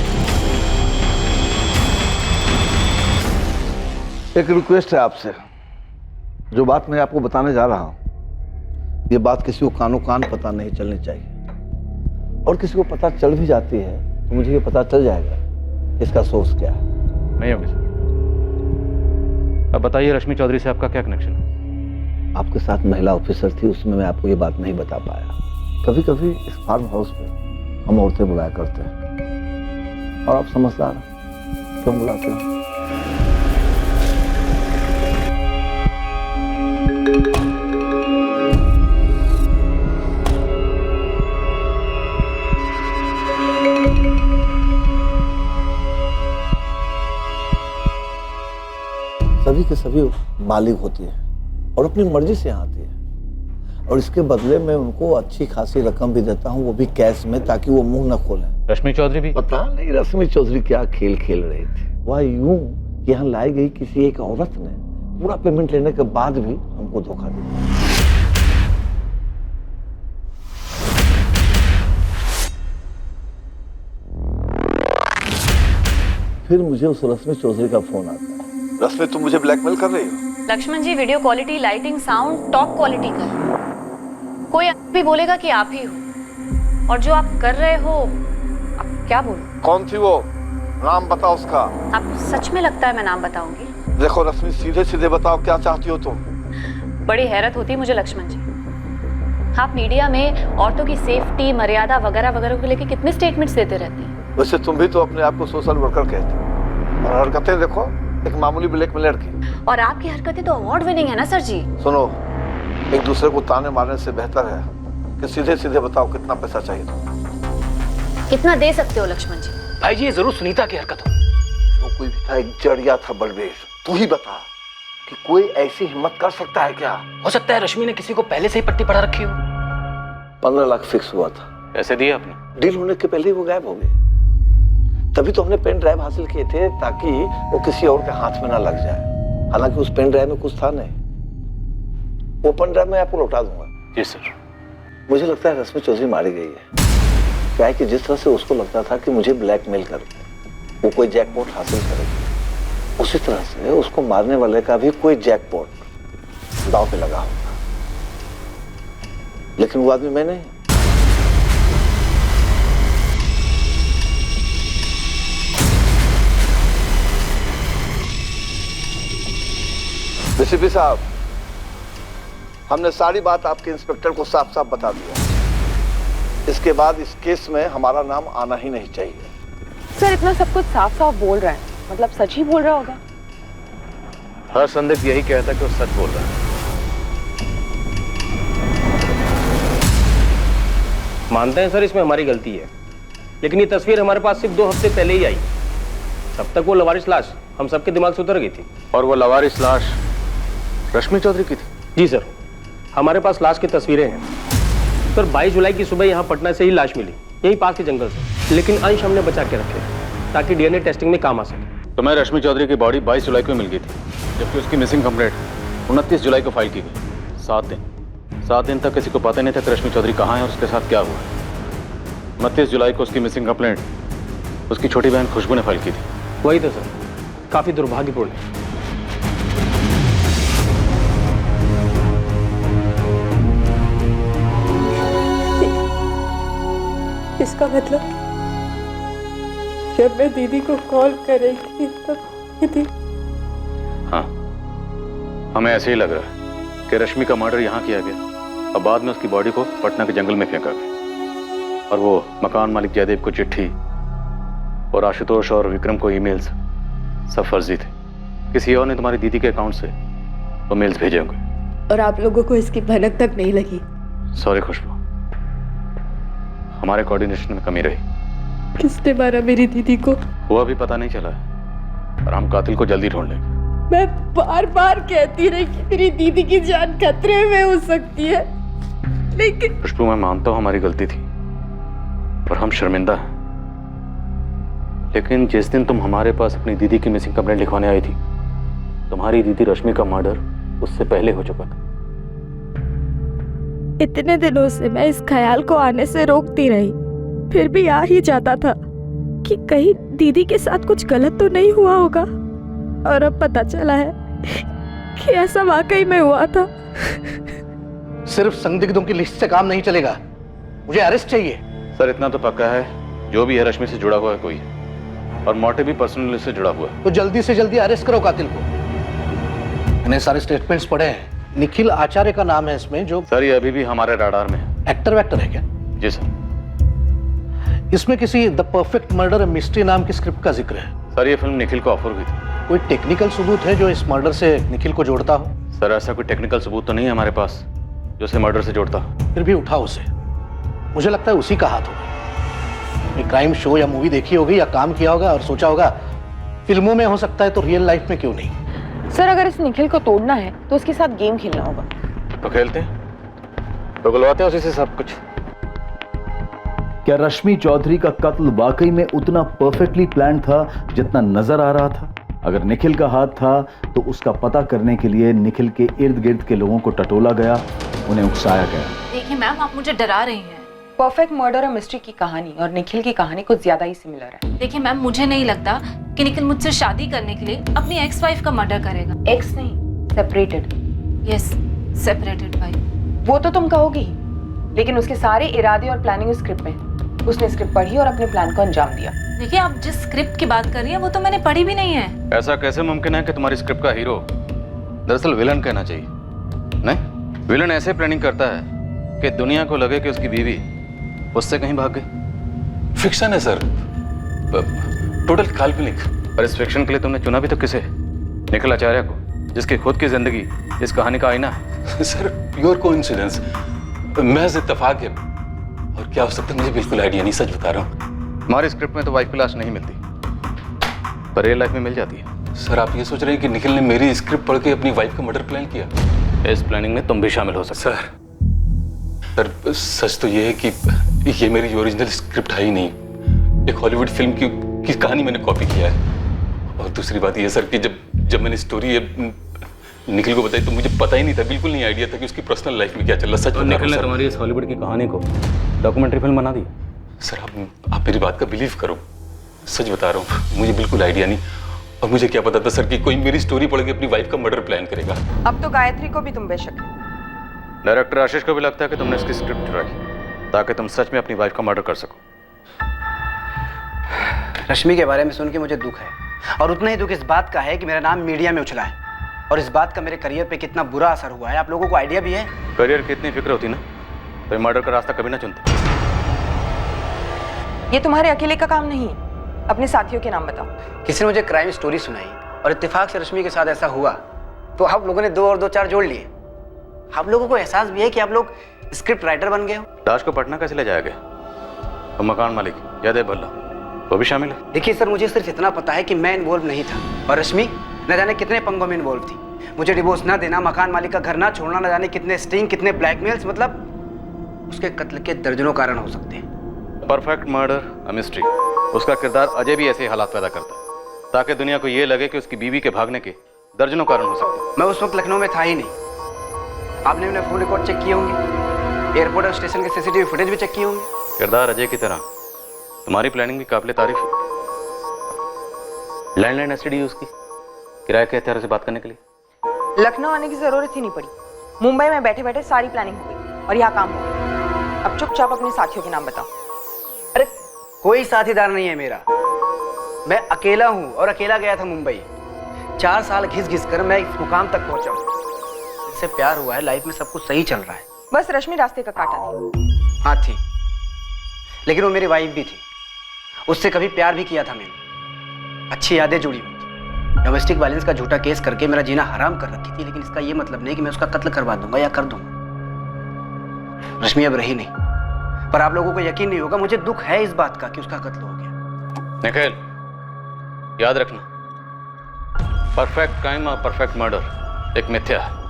एक रिक्वेस्ट है आपसे। जो बात मैं आपको बताने जा रहा हूं, ये बात किसी को कानो कान पता नहीं चलनी चाहिए। और किसी को पता चल भी जाती है तो मुझे ये पता चल जाएगा कि इसका सोर्स क्या है।
नहीं होगी सर। अब बताइए रश्मि चौधरी से आपका क्या कनेक्शन है?
आपके साथ महिला ऑफिसर थी, उसमें मैं आपको ये बात नहीं बता पाया। कभी कभी इस फार्म हाउस पे हम औरतें बुलाया करते हैं, और आप समझदार हैं, क्यों बुलाते हैं? सभी के सभी बालिग होती है और अपनी मर्जी से यहाँ आती है, और इसके बदले में उनको अच्छी खासी रकम भी देता हूँ, वो भी कैश में, ताकि वो मुंह न खोलें।
रश्मि चौधरी भी?
पता नहीं रश्मि चौधरी क्या खेल खेल रही थी। वह यूं यहाँ लाई गई किसी एक औरत ने पूरा पेमेंट लेने के बाद भी हमको धोखा दिया। फिर मुझे उस रश्मि चौधरी का फोन आता है। रश्मि, तुम मुझे ब्लैकमेल कर रही हो?
Laxman ji, video quality, lighting, sound top quality का है। कोई भी बोलेगा कि आप ही हो, और जो आप कर रहे हो, आप क्या बोलो?
कौन थी वो? नाम बताओ उसका।
आपको सच में लगता है मैं नाम बताऊंगी?
देखो रश्मि, सीधे सीधे बताओ क्या चाहती हो तुम।
बड़ी हैरत होती है मुझे लक्ष्मण जी, आप मीडिया में औरतों की सेफ्टी, मर्यादा वगैरह वगैरह को लेकर कितने स्टेटमेंट्स देते रहते हैं।
वैसे तुम भी तो अपने आप को सोशल वर्कर कहते हो, और हरकतें देखो एक मामूली ब्लैकमेलर की।
और आपकी हरकतें तो अवार्ड विनिंग है ना सर जी।
सुनो, एक दूसरे को ताने मारने से बेहतर है कि सीधे सीधे बताओ कितना पैसा चाहिए तुम।
कितना दे सकते हो लक्ष्मण जी?
भाई जी ये जरूर सुनीता की हरकत हो।
जो कोई भी था एक जड़िया था बलबीर। तू ही बता कि कोई ऐसी हिम्मत कर सकता है क्या?
हो सकता है रश्मि ने किसी को पहले से ही पट्टी पढ़ा रखी हो।
15 लाख फिक्स हुआ था।
पैसे दिए आपने?
डील होने के पहले ही वो गायब हो गए। तभी तो हमने पेन ड्राइव हासिल किए थे, ताकि वो किसी और के हाथ में ना लग जाए। हालांकि उस पेन ड्राइव में कुछ था नहीं। वो पेन ड्राइव मैं आपको लौटा दूंगा।
जी सर।
मुझे लगता है रश्मि चौधरी मारी गई है। क्या है कि जिस तरह से उसको लगता था कि मुझे ब्लैकमेल करके वो कोई जैकपॉट हासिल करेगी, उसी तरह से उसको मारने वाले का भी कोई जैकपॉट दांव पे लगा होगा। लेकिन वो आदमी मैं नहीं। डीसीपी साहब, हमने सारी बात आपके इंस्पेक्टर को साफ साफ बता दिया। इसके बाद इस केस में हमारा नाम आना ही नहीं चाहिए।
सर इतना सब कुछ साफ साफ बोल रहा है, मतलब सच ही बोल रहा होगा?
हर संदिग्ध यही कहता है कि वो सच बोल रहा है।
मानते हैं सर इसमें हमारी गलती है, लेकिन ये तस्वीर हमारे पास सिर्फ 2 हफ्ते पहले ही आई। तब तक वो लवारिस लाश हम सबके दिमाग से उतर गई थी।
और वो लवारिस लाश रश्मि चौधरी की थी?
जी सर, हमारे पास लाश की तस्वीरें हैं। सर 22 जुलाई की सुबह यहाँ पटना से ही लाश मिली, यही पास के जंगल से, लेकिन अंश हमने बचा के रखे ताकि डीएनए टेस्टिंग में काम आ सके।
तो मैं रश्मि चौधरी की बॉडी 22 जुलाई को मिल गई थी, जबकि उसकी मिसिंग कंप्लेंट 29 जुलाई को फाइल की गई। 7 दिन। 7 दिन तक किसी को पता नहीं था कि रश्मि चौधरी कहाँ है और उसके साथ क्या हुआ है। 29 जुलाई को उसकी मिसिंग कंप्लेंट उसकी छोटी बहन खुशबू ने फाइल की थी।
वही तो सर, काफ़ी दुर्भाग्यपूर्ण है।
इसका मतलब जब मैं दीदी को कॉल कर रही थी तब दीदी।
हाँ, हमें ऐसे ही लग रहा है कि रश्मि का मर्डर यहाँ किया गया और बाद में उसकी बॉडी को पटना के जंगल में फेंका गया। और वो मकान मालिक जयदेव को चिट्ठी और आशुतोष और विक्रम को ईमेल्स सब फर्जी थे। किसी और ने तुम्हारी दीदी के अकाउंट से वो मेल्स भेजे होंगे।
और आप लोगों को इसकी भनक तक नहीं लगी।
सॉरी खुशबू, हमारे कोऑर्डिनेशन में कमी रही।
किसने मारा मेरी दीदी को?
वो अभी पता नहीं चला है और हम कातिल को जल्दी ढूंढ लेंगे।
मैं बार बार कहती रही कि मेरी दीदी की जान खतरे में हो सकती है, लेकिन
खुशबू मैं मानता हूँ हमारी गलती थी और हम शर्मिंदा हैं। लेकिन जिस दिन तुम हमारे पास अपनी दीदी की मिसिंग कंप्लेंट लिखवाने आई थी, तुम्हारी दीदी रश्मि का मर्डर उससे पहले हो चुका था।
इतने दिनों से मैं इस ख्याल को आने से रोकती रही, फिर भी आ ही जाता था कि कहीं दीदी के साथ कुछ गलत तो नहीं हुआ होगा। और अब पता चला है कि ऐसा वाकई में हुआ था।
सिर्फ संदिग्धों की लिस्ट से काम नहीं चलेगा, मुझे अरेस्ट चाहिए।
सर इतना तो पक्का है, जो भी है रश्मि से जुड़ा हुआ है कोई, और मोटिव भी पर्सनल से जुड़ा हुआ है।
तो जल्दी से जल्दी अरेस्ट करो कातिल को। मैंने सारे स्टेटमेंट्स पढ़े हैं, निखिल आचार्य का नाम है इसमें। जो
सर ये अभी भी हमारे राडार में है।
एक्टर वैक्टर है क्या?
जी सर।
इसमें किसी द परफेक्ट मर्डर मिस्ट्री नाम की स्क्रिप्ट का जिक्र है।
सर ये फिल्म निखिल को ऑफर हुई थी।
कोई टेक्निकल सबूत है जो इस मर्डर से निखिल को जोड़ता हो?
सर ऐसा कोई टेक्निकल सबूत तो नहीं है हमारे पास जो उसे मर्डर से जोड़ता।
फिर भी उठाओ उसे, मुझे लगता है उसी का हाथ होगा। एक क्राइम शो या मूवी देखी होगी या काम किया होगा और सोचा होगा फिल्मों में हो सकता है तो रियल लाइफ में क्यों नहीं।
सर अगर इस निखिल को तोड़ना है तो उसके साथ गेम खेलना होगा।
तो खेलते हैं, तो बुलवाते हैं उसी से सब कुछ।
क्या रश्मि चौधरी का कत्ल वाकई में उतना परफेक्टली प्लान था जितना नजर आ रहा था? अगर निखिल का हाथ था तो उसका पता करने के लिए निखिल के इर्द गिर्द के लोगों को टटोला गया, उन्हें उकसाया गया।
देखिए मैम, आप मुझे डरा रही हैं।
परफेक्ट मर्डर और मिस्ट्री की कहानी और निखिल की कहानी कुछ ज्यादा ही सिमिलर है।
देखिए मैम, मुझे नहीं लगता कि निखिल मुझसे शादी करने के लिए अपनी एक्स वाइफ का मर्डर करेगा।
एक्स नहीं, सेपरेटेड।
Yes, separated wife.
वो तो तुम कहोगी, लेकिन उसके सारे इरादे और प्लानिंग उस स्क्रिप्ट में। उसने स्क्रिप्ट पढ़ी और अपने प्लान को अंजाम दिया।
देखिए आप जिस स्क्रिप्ट की बात कर रही हैं वो तो मैंने पढ़ी भी नहीं है।
ऐसा कैसे मुमकिन है कि तुम्हारी स्क्रिप्ट का हीरो दरअसल विलन कहना चाहिए? नहीं, विलन ऐसे प्लानिंग करता है कि दुनिया को लगे कि उसकी बीवी उससे कहीं भाग गई।
फिक्शन है सर, टोटल काल्पनिक।
और इस फिक्शन के लिए तुमने चुना भी तो किसे? निखिल आचार्य को, जिसकी खुद की जिंदगी इस कहानी का आईना है।
सर प्योर कोइंसिडेंस, महज इत्तेफाक है। और क्या हो सकता है मुझे बिल्कुल आइडिया नहीं, सच बता रहा हूँ।
हमारी स्क्रिप्ट में तो वाइफ की लाश नहीं मिलती, पर रियल लाइफ में मिल जाती है।
सर आप ये सोच रहे हैं कि निखिल ने मेरी स्क्रिप्ट पढ़ के अपनी वाइफ का मर्डर प्लान किया?
इस प्लानिंग में तुम भी शामिल हो सकते।
सर सच तो ये है कि ये मेरी ओरिजिनल स्क्रिप्ट है ही नहीं। एक हॉलीवुड फिल्म की कहानी मैंने कॉपी किया है। और दूसरी बात ये सर कि जब मैंने स्टोरी निखिल को बताई तो मुझे पता ही नहीं था, बिल्कुल नहीं आइडिया था कि उसकी पर्सनल लाइफ में क्या चल रहा। सच बता रहा हूं
निखिल ने
सर।
तुम्हारी इस हॉलीवुड की कहानी को डॉक्यूमेंट्री फिल्म बना दी।
सर आप मेरी बात का बिलीव करो, सच बता रहा हूँ, मुझे बिल्कुल आइडिया नहीं। और मुझे क्या पता था सर कि कोई मेरी स्टोरी पढ़ के अपनी वाइफ का मर्डर प्लान करेगा।
अब तो गायत्री को भी तुम बेशक है।
डायरेक्टर आशीष को भी लगता है कि तुमने इसकी स्क्रिप्ट चुराई ताकि तुम सच में अपनी वाइफ का मर्डर कर सको।
रश्मि के बारे में सुन के मुझे दुख है, और उतना ही दुख इस बात का है कि मेरा नाम मीडिया में उछला है, और इस बात का मेरे करियर पे कितना बुरा असर हुआ है। आप लोगों को आइडिया भी है?
करियर की इतनी फिक्र होती ना तो मर्डर का रास्ता कभी ना चुनते।
ये तुम्हारे अकेले का काम नहीं, अपने साथियों के नाम बताओ।
किसी ने मुझे क्राइम स्टोरी सुनाई और इत्तेफाक से रश्मि के साथ ऐसा हुआ, तो आप लोगों ने 2 और 2 4 जोड़ लिए। आप लोगों को एहसास भी है कि आप लोग स्क्रिप्ट राइटर बन गए हो।
लाश को पटना कैसे ले जाया गया? तो मकान मालिक जयदेव भल्ला वो भी शामिल है।
देखिए सर, मुझे सिर्फ इतना पता है कि मैं इन्वॉल्व नहीं था, और रश्मि न जाने कितने पंगों में इन्वॉल्व थी। मुझे डिवोर्स ना देना, मकान मालिक का घर ना छोड़ना, न जाने कितने स्टिंग, कितने ब्लैकमेल्स, मतलब उसके कत्ल के दर्जनों कारण हो सकते हैं।
परफेक्ट मर्डर अ मिस्ट्री, उसका किरदार अजय भी ऐसे हालात पैदा करता है ताकि दुनिया को ये लगे कि उसकी बीवी के भागने के दर्जनों कारण हो सकते हैं।
मैं उस वक्त लखनऊ में था ही नहीं। आपने अपने फोन रिकॉर्ड चेक किए होंगे, एयरपोर्ट और स्टेशन के सीसीटीवी फुटेज भी चेक किए होंगे।
किरदार अजय की तरह तुम्हारी प्लानिंग भी काबिल तारीफ है। लैंडलाइन एसटीडी यूज की किराए के हथियारों से बात करने के लिए।
लखनऊ आने की जरूरत ही नहीं पड़ी, मुंबई में बैठे बैठे सारी प्लानिंग हो गई और यहाँ काम हो गया। अब चुपचाप अपने साथियों के नाम बताओ।
अरे कोई साथीदार नहीं है मेरा, मैं अकेला हूँ और अकेला गया था मुंबई। 4 साल घिस घिस कर मैं इस मुकाम तक पहुंचा हूँ। इससे प्यार हुआ है, लाइफ में सब कुछ सही चल रहा है।
बस रश्मि रास्ते का काटा थी।
हाँ थी, लेकिन वो मेरी वाइफ भी थी। उससे कभी प्यार भी किया था मैंने, अच्छी यादें जुड़ी हुई थी। डोमेस्टिक वायलेंस का झूठा केस करके मेरा जीना हराम कर रखी थी, लेकिन इसका ये मतलब नहीं कि मैं उसका कत्ल करवा दूंगा या कर दूंगा। रश्मि अब रही नहीं, पर आप लोगों को यकीन नहीं होगा, मुझे दुख है इस बात का कि उसका कत्ल हो गया।
निखिल, याद रखना, परफेक्ट क्राइम और परफेक्ट मर्डर एक मिथ्या है।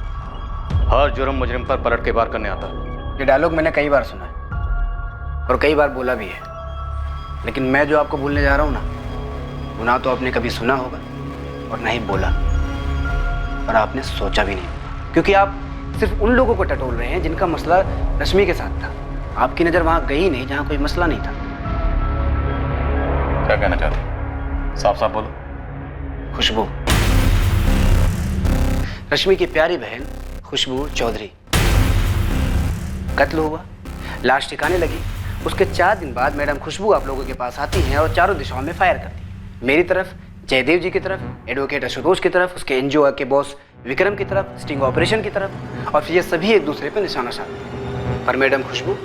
हर जुर्म मुजरिम पर पलट के वार करने आता है।
ये डायलॉग मैंने कई बार सुना है और कई बार बोला भी है, लेकिन मैं जो आपको बोलने जा रहा हूं ना, वो ना तो आपने कभी सुना होगा और ना ही बोला, और आपने सोचा भी नहीं, क्योंकि आप सिर्फ उन लोगों को टटोल रहे हैं जिनका मसला रश्मि के साथ था। आपकी नजर वहां गई नहीं जहां कोई मसला नहीं था।
क्या कहना चाहते, साफ साफ बोलो।
खुशबू, रश्मि की प्यारी बहन खुशबू चौधरी, कत्ल हुआ, लाश ठिकाने लगी। उसके 4 दिन बाद मैडम खुशबू आप लोगों के पास आती हैं और चारों दिशाओं में फायर करती है। मेरी तरफ, जयदेव जी की तरफ, एडवोकेट आशुतोष की तरफ, उसके एनजीओ के बॉस विक्रम की तरफ, स्टिंग ऑपरेशन की तरफ, और फिर ये सभी एक दूसरे पर निशाना साधते। पर मैडम खुशबू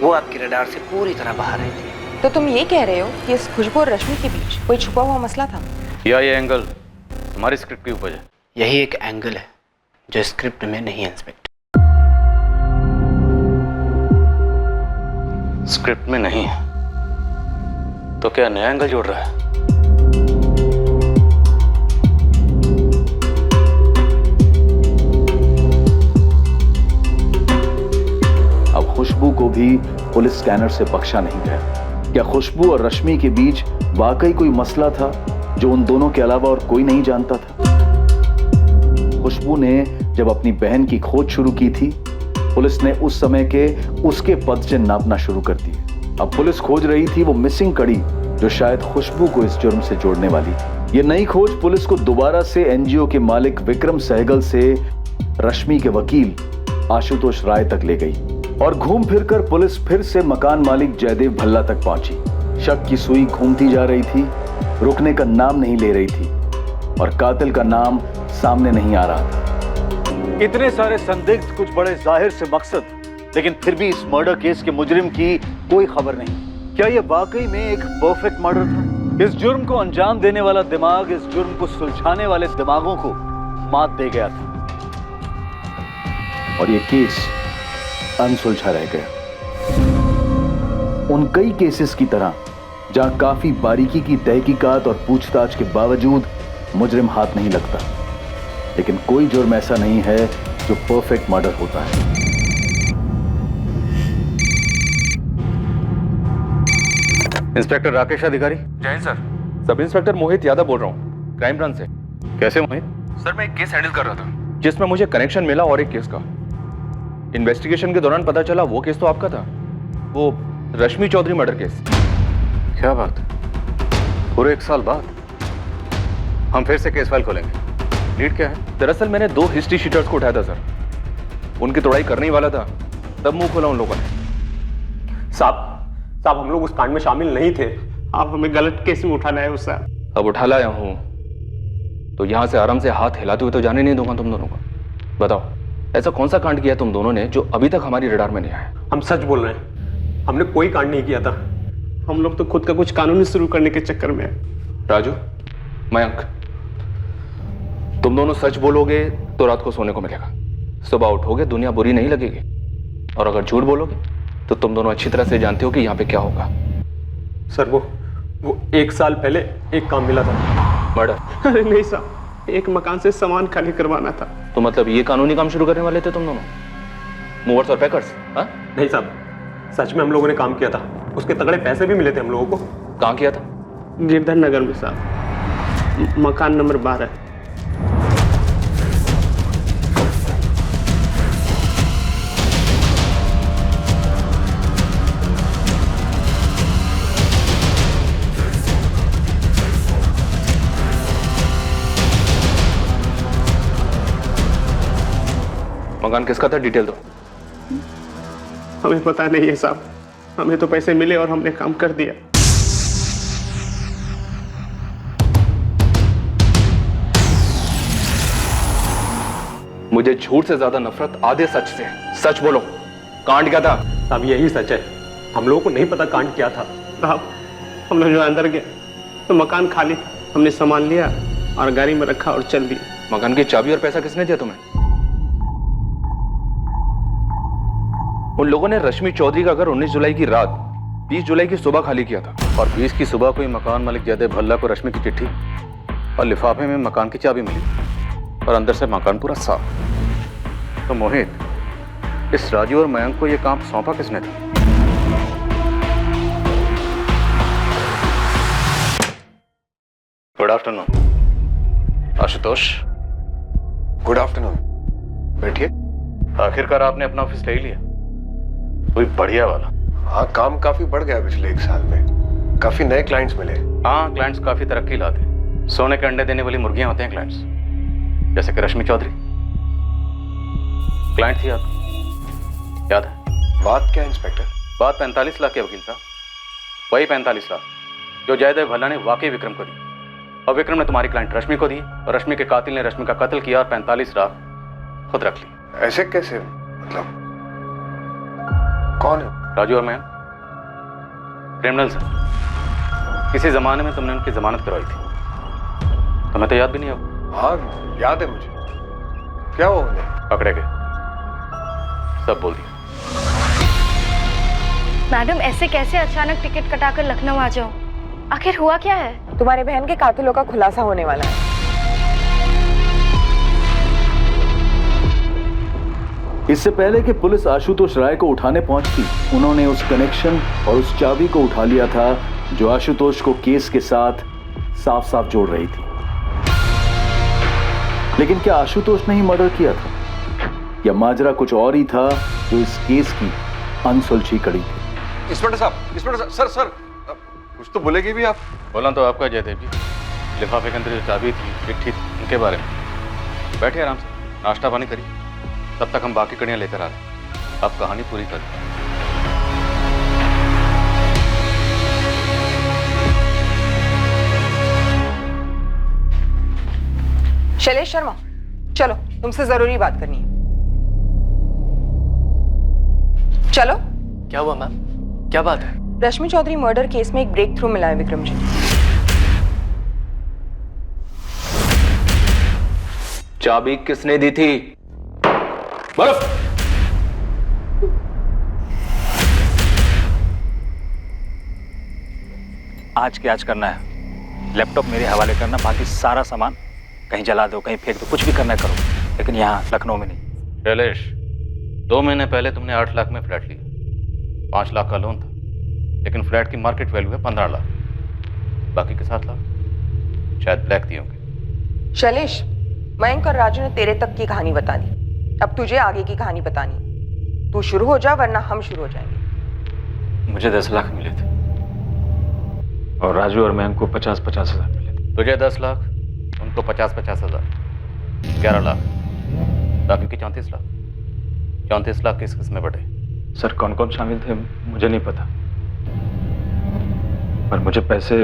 वो आपकी रडार से पूरी तरह बाहर रहती है।
तो तुम ये कह रहे हो कि इस खुशबू और रश्मि के बीच कोई छुपा हुआ मसला था?
या ये एंगल हमारी स्क्रिप्ट की उपज है?
यही एक एंगल है जो स्क्रिप्ट में नहीं है इंस्पेक्टर।
स्क्रिप्ट में नहीं है तो क्या नया एंगल जोड़ रहा है?
अब खुशबू को भी पुलिस स्कैनर से बख्शा नहीं गया। क्या खुशबू और रश्मि के बीच वाकई कोई मसला था जो उन दोनों के अलावा और कोई नहीं जानता था? खुशबू ने जब अपनी बहन की खोज शुरू की थी, पुलिस ने उस समय के उसके पदचिन्ह नापना शुरू कर दिए। अब पुलिस खोज रही थी वो मिसिंग कड़ी जो शायद खुशबू को इस जुर्म से जोड़ने वाली थी। ये नई खोज पुलिस को दोबारा से एनजीओ के मालिक विक्रम सहगल से रश्मि के वकील आशुतोष राय तक ले गई, और घूम फिरकर पुलिस फिर से मकान मालिक जयदेव भल्ला तक पहुंची। शक की सुई घूमती जा रही थी, रुकने का नाम नहीं ले रही थी, और कातिल का नाम सामने नहीं आ रहा था। इतने सारे संदिग्ध, कुछ बड़े जाहिर से मकसद, लेकिन फिर भी इस मर्डर केस के मुजरिम की कोई खबर नहीं। क्या यह वाकई में एक परफेक्ट मर्डर था? इस जुर्म को अंजाम देने वाला दिमाग इस जुर्म को सुलझाने वाले दिमागों को मात दे गया था, और यह केस अनसुलझा रह गया। उन कई केसेस की तरह जहां काफी बारीकी की तहकीकात और पूछताछ के बावजूद मुजरिम हाथ नहीं लगता, लेकिन कोई जुर्म ऐसा नहीं है जो परफेक्ट मर्डर होता है।
इंस्पेक्टर राकेश अधिकारी।
जय सर, सब इंस्पेक्टर मोहित यादव बोल रहा हूँ, क्राइम ब्रांच से।
कैसे मोहित?
सर मैं एक केस हैंडल कर रहा था जिसमें मुझे कनेक्शन मिला और एक केस का। इन्वेस्टिगेशन के दौरान पता चला वो केस तो आपका था, वो रश्मि चौधरी मर्डर केस।
क्या बात, पूरे 1 साल बाद हम फिर से केस फाइल खोलेंगे। लीड क्या है?
दरअसल मैंने 2 हिस्ट्री शीटर्स को उठाया था सर, उनकी तोड़ाई करने ही वाला था, तब मुंह खोला उन लोगों ने।
साहब हम लोग उस कांड में शामिल नहीं थे, आप हमें गलत केस में उठाना है उससे।
अब उठा लाया हूं तो यहां से आराम से हाथ हिलाते हुए तो जाने नहीं दूंगा तुम दोनों को। बताओ, ऐसा कौन सा कांड किया तुम दोनों ने जो अभी तक हमारी रडार में नहीं आया?
हम सच बोल रहे हैं, हमने कोई कांड नहीं किया था। हम लोग तो खुद का कुछ कानूनी शुरू करने के चक्कर में हैं।
राजू, मयंक, तुम दोनों सच बोलोगे तो रात को सोने को मिलेगा, सुबह उठोगे दुनिया बुरी नहीं लगेगी, और अगर झूठ बोलोगे तो तुम दोनों अच्छी तरह से जानते हो कि यहाँ पे क्या होगा।
सर वो 1 साल पहले एक काम मिला था।
मर्डर?
अरे नहीं साहब, एक मकान से सामान खाली करवाना था।
तो मतलब ये कानूनी काम शुरू करने वाले थे तुम दोनों, मूवर्स और पैकर्स? हाँ
नहीं साहब, सच में हम लोगों ने काम किया था, उसके तगड़े पैसे भी मिले थे हम लोगों को।
कहाँ किया था?
गिरधर नगर में साहब, मकान नंबर 12।
मकान किसका था, डिटेल दो।
हमें पता नहीं है साहब, हमें तो पैसे मिले और हमने काम कर दिया।
मुझे झूठ से ज्यादा नफरत आधे सच से है। सच बोलो, कांड क्या था?
साहब यही सच है, हम लोगों को नहीं पता कांड क्या था। साहब हम लोग जो अंदर गए तो मकान खाली था, हमने सामान लिया और गाड़ी में रखा और चल दिए।
मकान की चाबी और पैसा किसने दिया तुम्हें? उन लोगों ने रश्मि चौधरी का घर 19 जुलाई की रात 20 जुलाई की सुबह खाली किया था।
और 20 की सुबह को ही मकान मालिक जयदेव भल्ला को रश्मि की चिट्ठी और लिफाफे में मकान की चाबी मिली और अंदर से मकान पूरा साफ। तो मोहित, इस राजू और मयंक को यह काम सौंपा किसने था? Good afternoon Ashutosh.
Good afternoon, बैठिए।
आखिरकार आपने अपना ऑफिस ले ही लिया, कोई बढ़िया वाला।
हाँ, काम काफी बढ़ गया पिछले 1 साल में, काफी नए क्लाइंट्स मिले।
हाँ, क्लाइंट्स काफी तरक्की लाते हैं। सोने के अंडे देने वाली मुर्गियां होते हैं क्लाइंट्स, जैसे कि रश्मि चौधरी क्लाइंट थी आपकी, याद है?
बात क्या इंस्पेक्टर?
बात 45 लाख के वकील साहब, वही 45 लाख जो जयदेव भल्ला ने वाकई विक्रम को दी और विक्रम ने तुम्हारी क्लाइंट रश्मि को दी और रश्मि के कातिल ने रश्मि का कत्ल किया और 45 लाख खुद रख ली।
ऐसे कैसे? मतलब कौन है?
राजू और मैं क्रिमिनल्स हैं। किसी जमाने में तुमने उनकी जमानत करवाई थी, तुम्हें तो याद भी नहीं होगा।
हाँ याद है मुझे। क्या हुआ उन्हें?
पकड़े गए, सब बोल दिया।
मैडम ऐसे कैसे अचानक टिकट कटाकर लखनऊ आ जाओ? आखिर हुआ क्या है?
तुम्हारे बहन के कातिलों का खुलासा होने वाला है।
इससे पहले कि पुलिस आशुतोष राय को उठाने पहुंचती, उन्होंने उस कनेक्शन और उस चाबी को उठा लिया था जो आशुतोष को केस के साथ साफ साफ जोड़ रही थी। लेकिन क्या आशुतोष ने ही मर्डर किया था या माजरा कुछ और ही था जो इस केस की अनसुलझी कड़ी थी?
इंस्पेक्टर साहब, सर कुछ तो बोलेगी भी आप?
बोला तो आपका जयदेव जी, लिफाफे के अंदर जो चाबी थी, चिट्ठी थी, उनके बारे में। बैठिए आराम से, नाश्ता पानी करिए, तब तक हम बाकी कड़ियां लेकर आ रहे हैं। आप कहानी पूरी करें।
शैलेश शर्मा, चलो तुमसे जरूरी बात करनी है। चलो।
क्या हुआ मैम, क्या बात है?
रश्मि चौधरी मर्डर केस में एक ब्रेक थ्रू मिला है विक्रम जी।
चाबी किसने दी थी? बर्फ।
आज के आज करना है, लैपटॉप मेरे हवाले करना, बाकी सारा सामान कहीं जला दो, कहीं फेंक दो, कुछ भी करना है करो, लेकिन यहाँ लखनऊ में नहीं।
शैलेश, 2 महीने पहले तुमने 8 लाख में फ्लैट लिया, 5 लाख का लोन था, लेकिन फ्लैट की मार्केट वैल्यू है 15 लाख, बाकी के 7 लाख शायद ब्लैक दिए होंगे।
शैलेश, मयंक और राजू ने तेरे तक की कहानी बता दी, अब तुझे आगे की कहानी बतानी। तू शुरू हो जा वरना हम शुरू हो जाएंगे।
मुझे 10 लाख मिले थे और राजू और मयंक को 50-50 हज़ार मिले।
तुझे 10 लाख, उनको 50-50 हज़ार, 11 लाख, बाकी की 34 लाख। 34 लाख किस किस में बटे?
सर कौन कौन शामिल थे मुझे नहीं पता, पर मुझे पैसे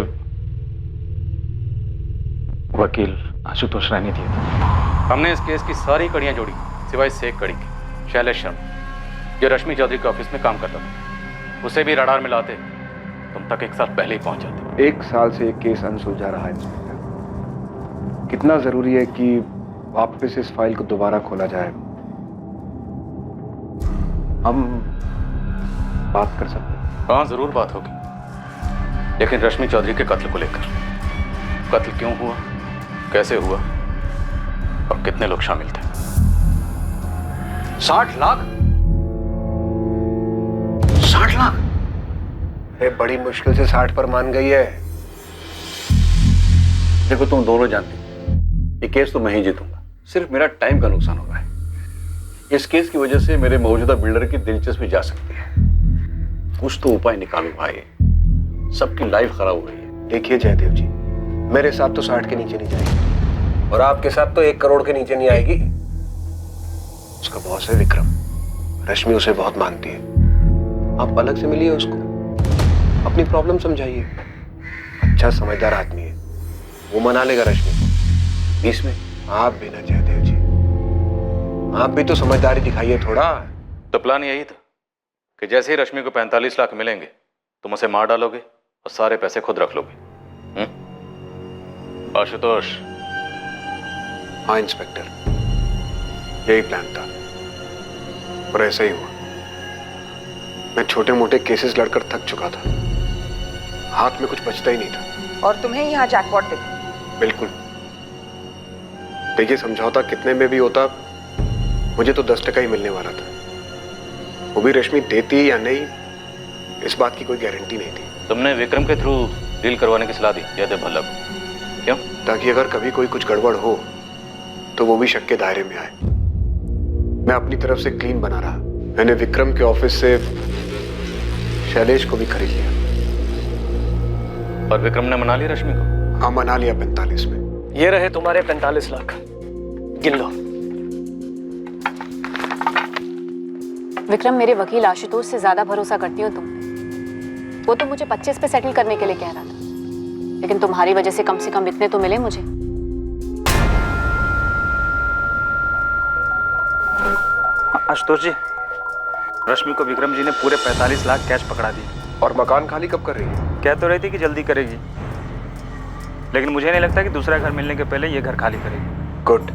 वकील आशुतोष राय ने दिए थे।
हमने इस केस की सारी कड़ियां जोड़ी सिवाय से एक कड़ी की, शैलेश शर्मा, जो रश्मि चौधरी के ऑफिस में काम करता था। उसे भी रडार में लाते तुम तक 1 साल पहले ही पहुंच जाते।
1 साल से एक केस अनसुलझा रहा है इंस्पेक्टर। कितना जरूरी है कि वापस इस फाइल को दोबारा खोला जाए। हम बात कर सकते हैं?
हाँ जरूर बात होगी, लेकिन रश्मि चौधरी के कत्ल को लेकर। कत्ल क्यों हुआ, कैसे हुआ और कितने लोग शामिल थे?
60 लाख? 60 लाख? अरे बड़ी मुश्किल से 60 पर मान गई है।
देखो तुम दोनों जानते हो ये केस तो मैं ही जीतूंगा, सिर्फ मेरा टाइम का नुकसान हो रहा है। इस केस की वजह से मेरे मौजूदा बिल्डर की दिलचस्पी जा सकती है। कुछ तो उपाय निकालो भाई, सबकी लाइफ खराब हो रही है।
देखिए जयदेव जी, मेरे साथ तो 60 के नीचे नहीं जाएगी और आपके साथ तो 1 करोड़ के नीचे नहीं आएगी। उसका बॉस है विक्रम। रश्मि उसे बहुत मानती है। आप अलग से मिलिए उसको, अपनी प्रॉब्लम समझाइए। अच्छा समझदार आदमी है, वो मना लेगा रश्मि को। इसमें आप भी ना जयदेव जी, आप भी तो समझदारी दिखाइए थोड़ा।
तो प्लान यही था कि जैसे ही रश्मि को 45 लाख मिलेंगे तुम उसे मार डालोगे और सारे पैसे खुद रख लोगे। आशुतोष।
हाँ इंस्पेक्टर, यही प्लान था और ऐसा ही हुआ। मैं छोटे मोटे केसेस लड़कर थक चुका था, हाथ में कुछ बचता ही नहीं था।
और तुम्हें यहाँ जैकपॉट दिखा?
बिल्कुल। देखिए, समझौता कितने में भी होता, मुझे तो 10% ही मिलने वाला था। वो भी रश्मि देती या नहीं, इस बात की कोई गारंटी नहीं थी।
तुमने विक्रम के थ्रू डील करवाने की सलाह दी जयदेव भल्ला को, क्यों?
ताकि अगर कभी कोई कुछ गड़बड़ हो तो वो भी शक के दायरे में आए। मैं अपनी तरफ से क्लीन बना रहा। मैंने विक्रम के ऑफिस से शैलेश को भी खरीद लिया।
और विक्रम ने मना लिया रश्मि को?
हाँ, मना लिया 45 में।
ये रहे तुम्हारे 45 लाख, गिन लो।
विक्रम, मेरे वकील आशुतोष से ज्यादा भरोसा करती हो तुम। वो तो मुझे 25 पे सेटल करने के लिए कह रहा था, लेकिन तुम्हारी वजह से कम इतने तो मिले मुझे।
आशुतोष जी, रश्मि को विक्रम जी ने पूरे 45 लाख कैश पकड़ा दिए।
और मकान खाली कब कर रही है?
कह तो रही थी कि जल्दी करेगी, लेकिन मुझे नहीं लगता कि दूसरा घर मिलने के पहले ये घर खाली करेगी।
गुड।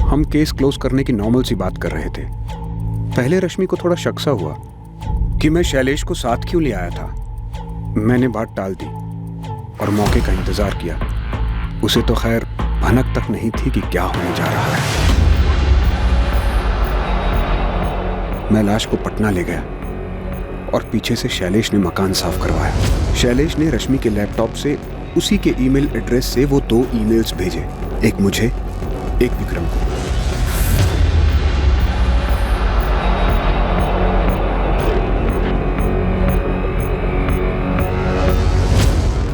हम केस क्लोज करने की नॉर्मल सी बात कर रहे थे। पहले रश्मि को थोड़ा शक सा हुआ कि मैं शैलेश को साथ क्यों ले आया था। मैंने बात टाल दी और मौके का इंतजार किया। उसे तो खैर भनक तक नहीं थी कि क्या होने जा रहा है। मैं लाश को पटना ले गया और पीछे से शैलेश ने मकान साफ करवाया। शैलेश ने रश्मि के लैपटॉप से उसी के ईमेल एड्रेस से वो 2 ईमेल्स भेजे, एक मुझे, एक विक्रम को।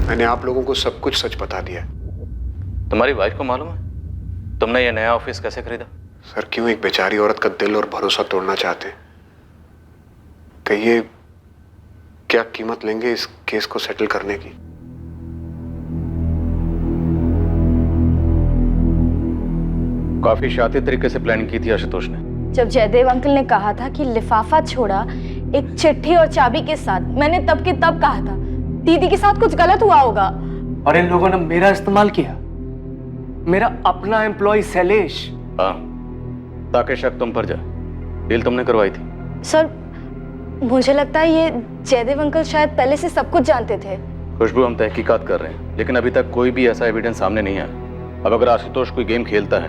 मैंने आप लोगों को सब कुछ सच बता दिया।
तुम्हारी वाइफ को मालूम है तुमने ये नया ऑफिस कैसे खरीदा?
सर, क्यों एक बेचारी औरत का दिल और भरोसा तोड़ना चाहते? कहिए, क्या कीमत लेंगे इस केस को सेटल करने की?
काफी शातिर तरीके से प्लानिंग की थी आशुतोष ने।
जब जयदेव अंकल ने कहा था कि लिफाफा छोड़ा एक चिट्ठी और चाबी के साथ, मैंने तब के तब कहा था दीदी के साथ कुछ गलत हुआ होगा।
और इन लोगों ने मेरा इस्तेमाल किया, मेरा अपना एम्प्लॉय शैलेश।
हाँ, ताकि शक तुम पर जाए। डील तुमने करवाई थी।
सर, मुझे लगता है ये जयदेव अंकल शायद पहले से सब कुछ जानते थे।
खुशबू, हम तहकीकात कर रहे हैं, लेकिन अभी तक कोई भी ऐसा एविडेंस सामने नहीं आया। अब अगर आशुतोष कोई गेम खेलता है,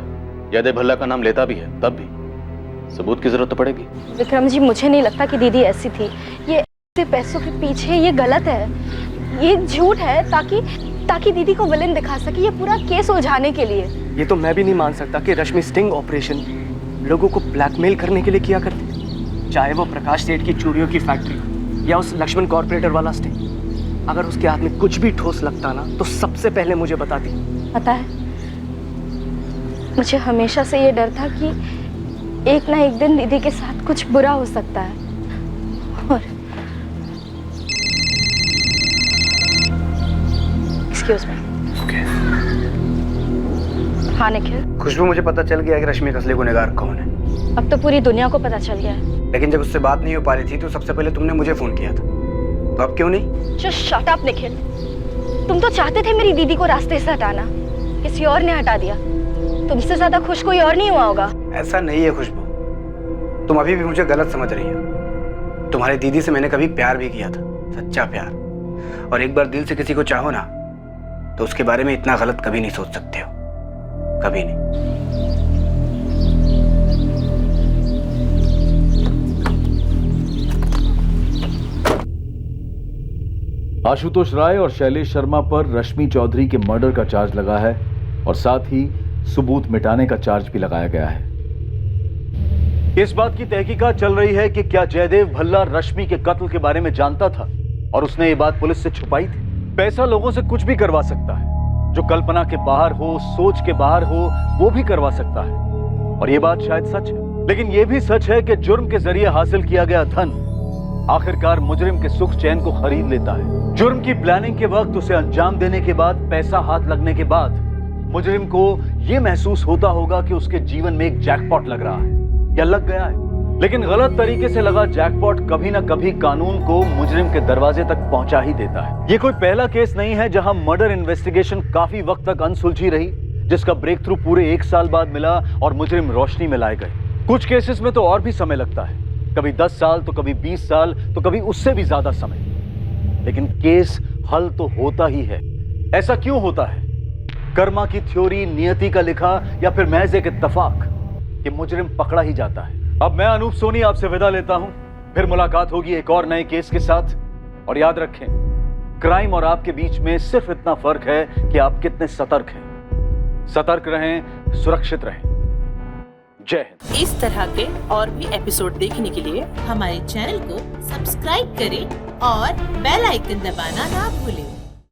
जयदेव भल्ला का नाम लेता भी है, तब भी सबूत की जरूरत तो पड़ेगी।
विक्रम जी, मुझे नहीं लगता कि दीदी ऐसी थी। ये पैसों के पीछे ये गलत है, ये झूठ है ताकि दीदी को विलेन दिखा सके, ये पूरा केस उलझाने के लिए।
ये तो मैं भी नहीं मान सकता कि रश्मि स्टिंग ऑपरेशन लोगों को ब्लैकमेल करने के लिए किया करती, चाहे वो प्रकाश सेठ की चूड़ियों की फैक्ट्री या उस लक्ष्मण कॉर्पोरेटर वाला स्टिंग। अगर उसके हाथ में कुछ भी ठोस लगता ना तो सबसे पहले मुझे बताती।
पता है, मुझे हमेशा से ये डर था कि एक ना एक दिन दीदी के साथ कुछ बुरा हो सकता है। और एक्सक्यूज मी। हाँ निखिल।
खुशबू, मुझे पता चल गया कि रश्मि का असली गुनहगार कौन है।
अब तो पूरी दुनिया को पता चल गया है।
लेकिन जब उससे बात नहीं हो पा रही थी तो सबसे पहले तुमने मुझे फोन किया था, तो अब क्यों नहीं?
Just shut up Nikhil. तुम तो चाहते थे मेरी दीदी को रास्ते से हटाना, किसी और ने हटा दिया। तुमसे ज्यादा खुश कोई और नहीं हुआ होगा।
ऐसा नहीं है खुशबू, तुम अभी भी मुझे गलत समझ रही हो। तुम्हारी दीदी से मैंने कभी प्यार भी किया था, सच्चा प्यार। और एक बार दिल से किसी को चाहो ना तो उसके बारे में इतना गलत कभी नहीं सोच सकते हो, कभी नहीं।
आशुतोष राय और शैलेश शर्मा पर रश्मि चौधरी के मर्डर का चार्ज लगा है और साथ ही सबूत मिटाने का चार्ज भी लगाया गया है। इस बात की तहकीकात चल रही है कि क्या जयदेव भल्ला रश्मि के कत्ल के बारे में जानता था और उसने ये बात पुलिस से छुपाई थी। पैसा लोगों से कुछ भी करवा सकता है, जो कल्पना के बाहर हो, सोच के बाहर हो, वो भी करवा सकता है। और ये बात शायद सच है, लेकिन ये भी सच है कि जुर्म के जरिए हासिल किया गया धन आखिरकार मुजरिम के सुख चैन को खरीद लेता है। जुर्म की प्लानिंग के वक्त, उसे अंजाम देने के बाद, पैसा हाथ लगने के बाद मुजरिम को यह महसूस होता होगा कि उसके जीवन में एक जैकपॉट लग रहा है या लग गया है। लेकिन गलत तरीके से लगा जैकपॉट कभी ना कभी कानून को मुजरिम के दरवाजे तक पहुंचा ही देता है। ये कोई पहला केस नहीं है जहां मर्डर इन्वेस्टिगेशन काफी वक्त तक अनसुलझी रही, जिसका ब्रेक थ्रू पूरे 1 साल बाद मिला और मुजरिम रोशनी में लाए गए। कुछ केसेस में तो और भी समय लगता है, कभी 10 साल तो कभी 20 साल तो कभी उससे भी ज्यादा समय, लेकिन केस हल तो होता ही है। ऐसा क्यों होता है? कर्मा की थ्योरी, नियति का लिखा, या फिर महज एक इत्तेफाक कि मुजरिम पकड़ा ही जाता है। अब मैं अनूप सोनी आपसे विदा लेता हूं, फिर मुलाकात होगी एक और नए केस के साथ। और याद रखें, क्राइम और आपके बीच में सिर्फ इतना फर्क है कि आप कितने सतर्क हैं। सतर्क रहें, सुरक्षित रहें। जय हिंद।
इस तरह के और भी एपिसोड देखने के लिए हमारे चैनल को सब्सक्राइब करें और बेल आइकन दबाना ना भूलें।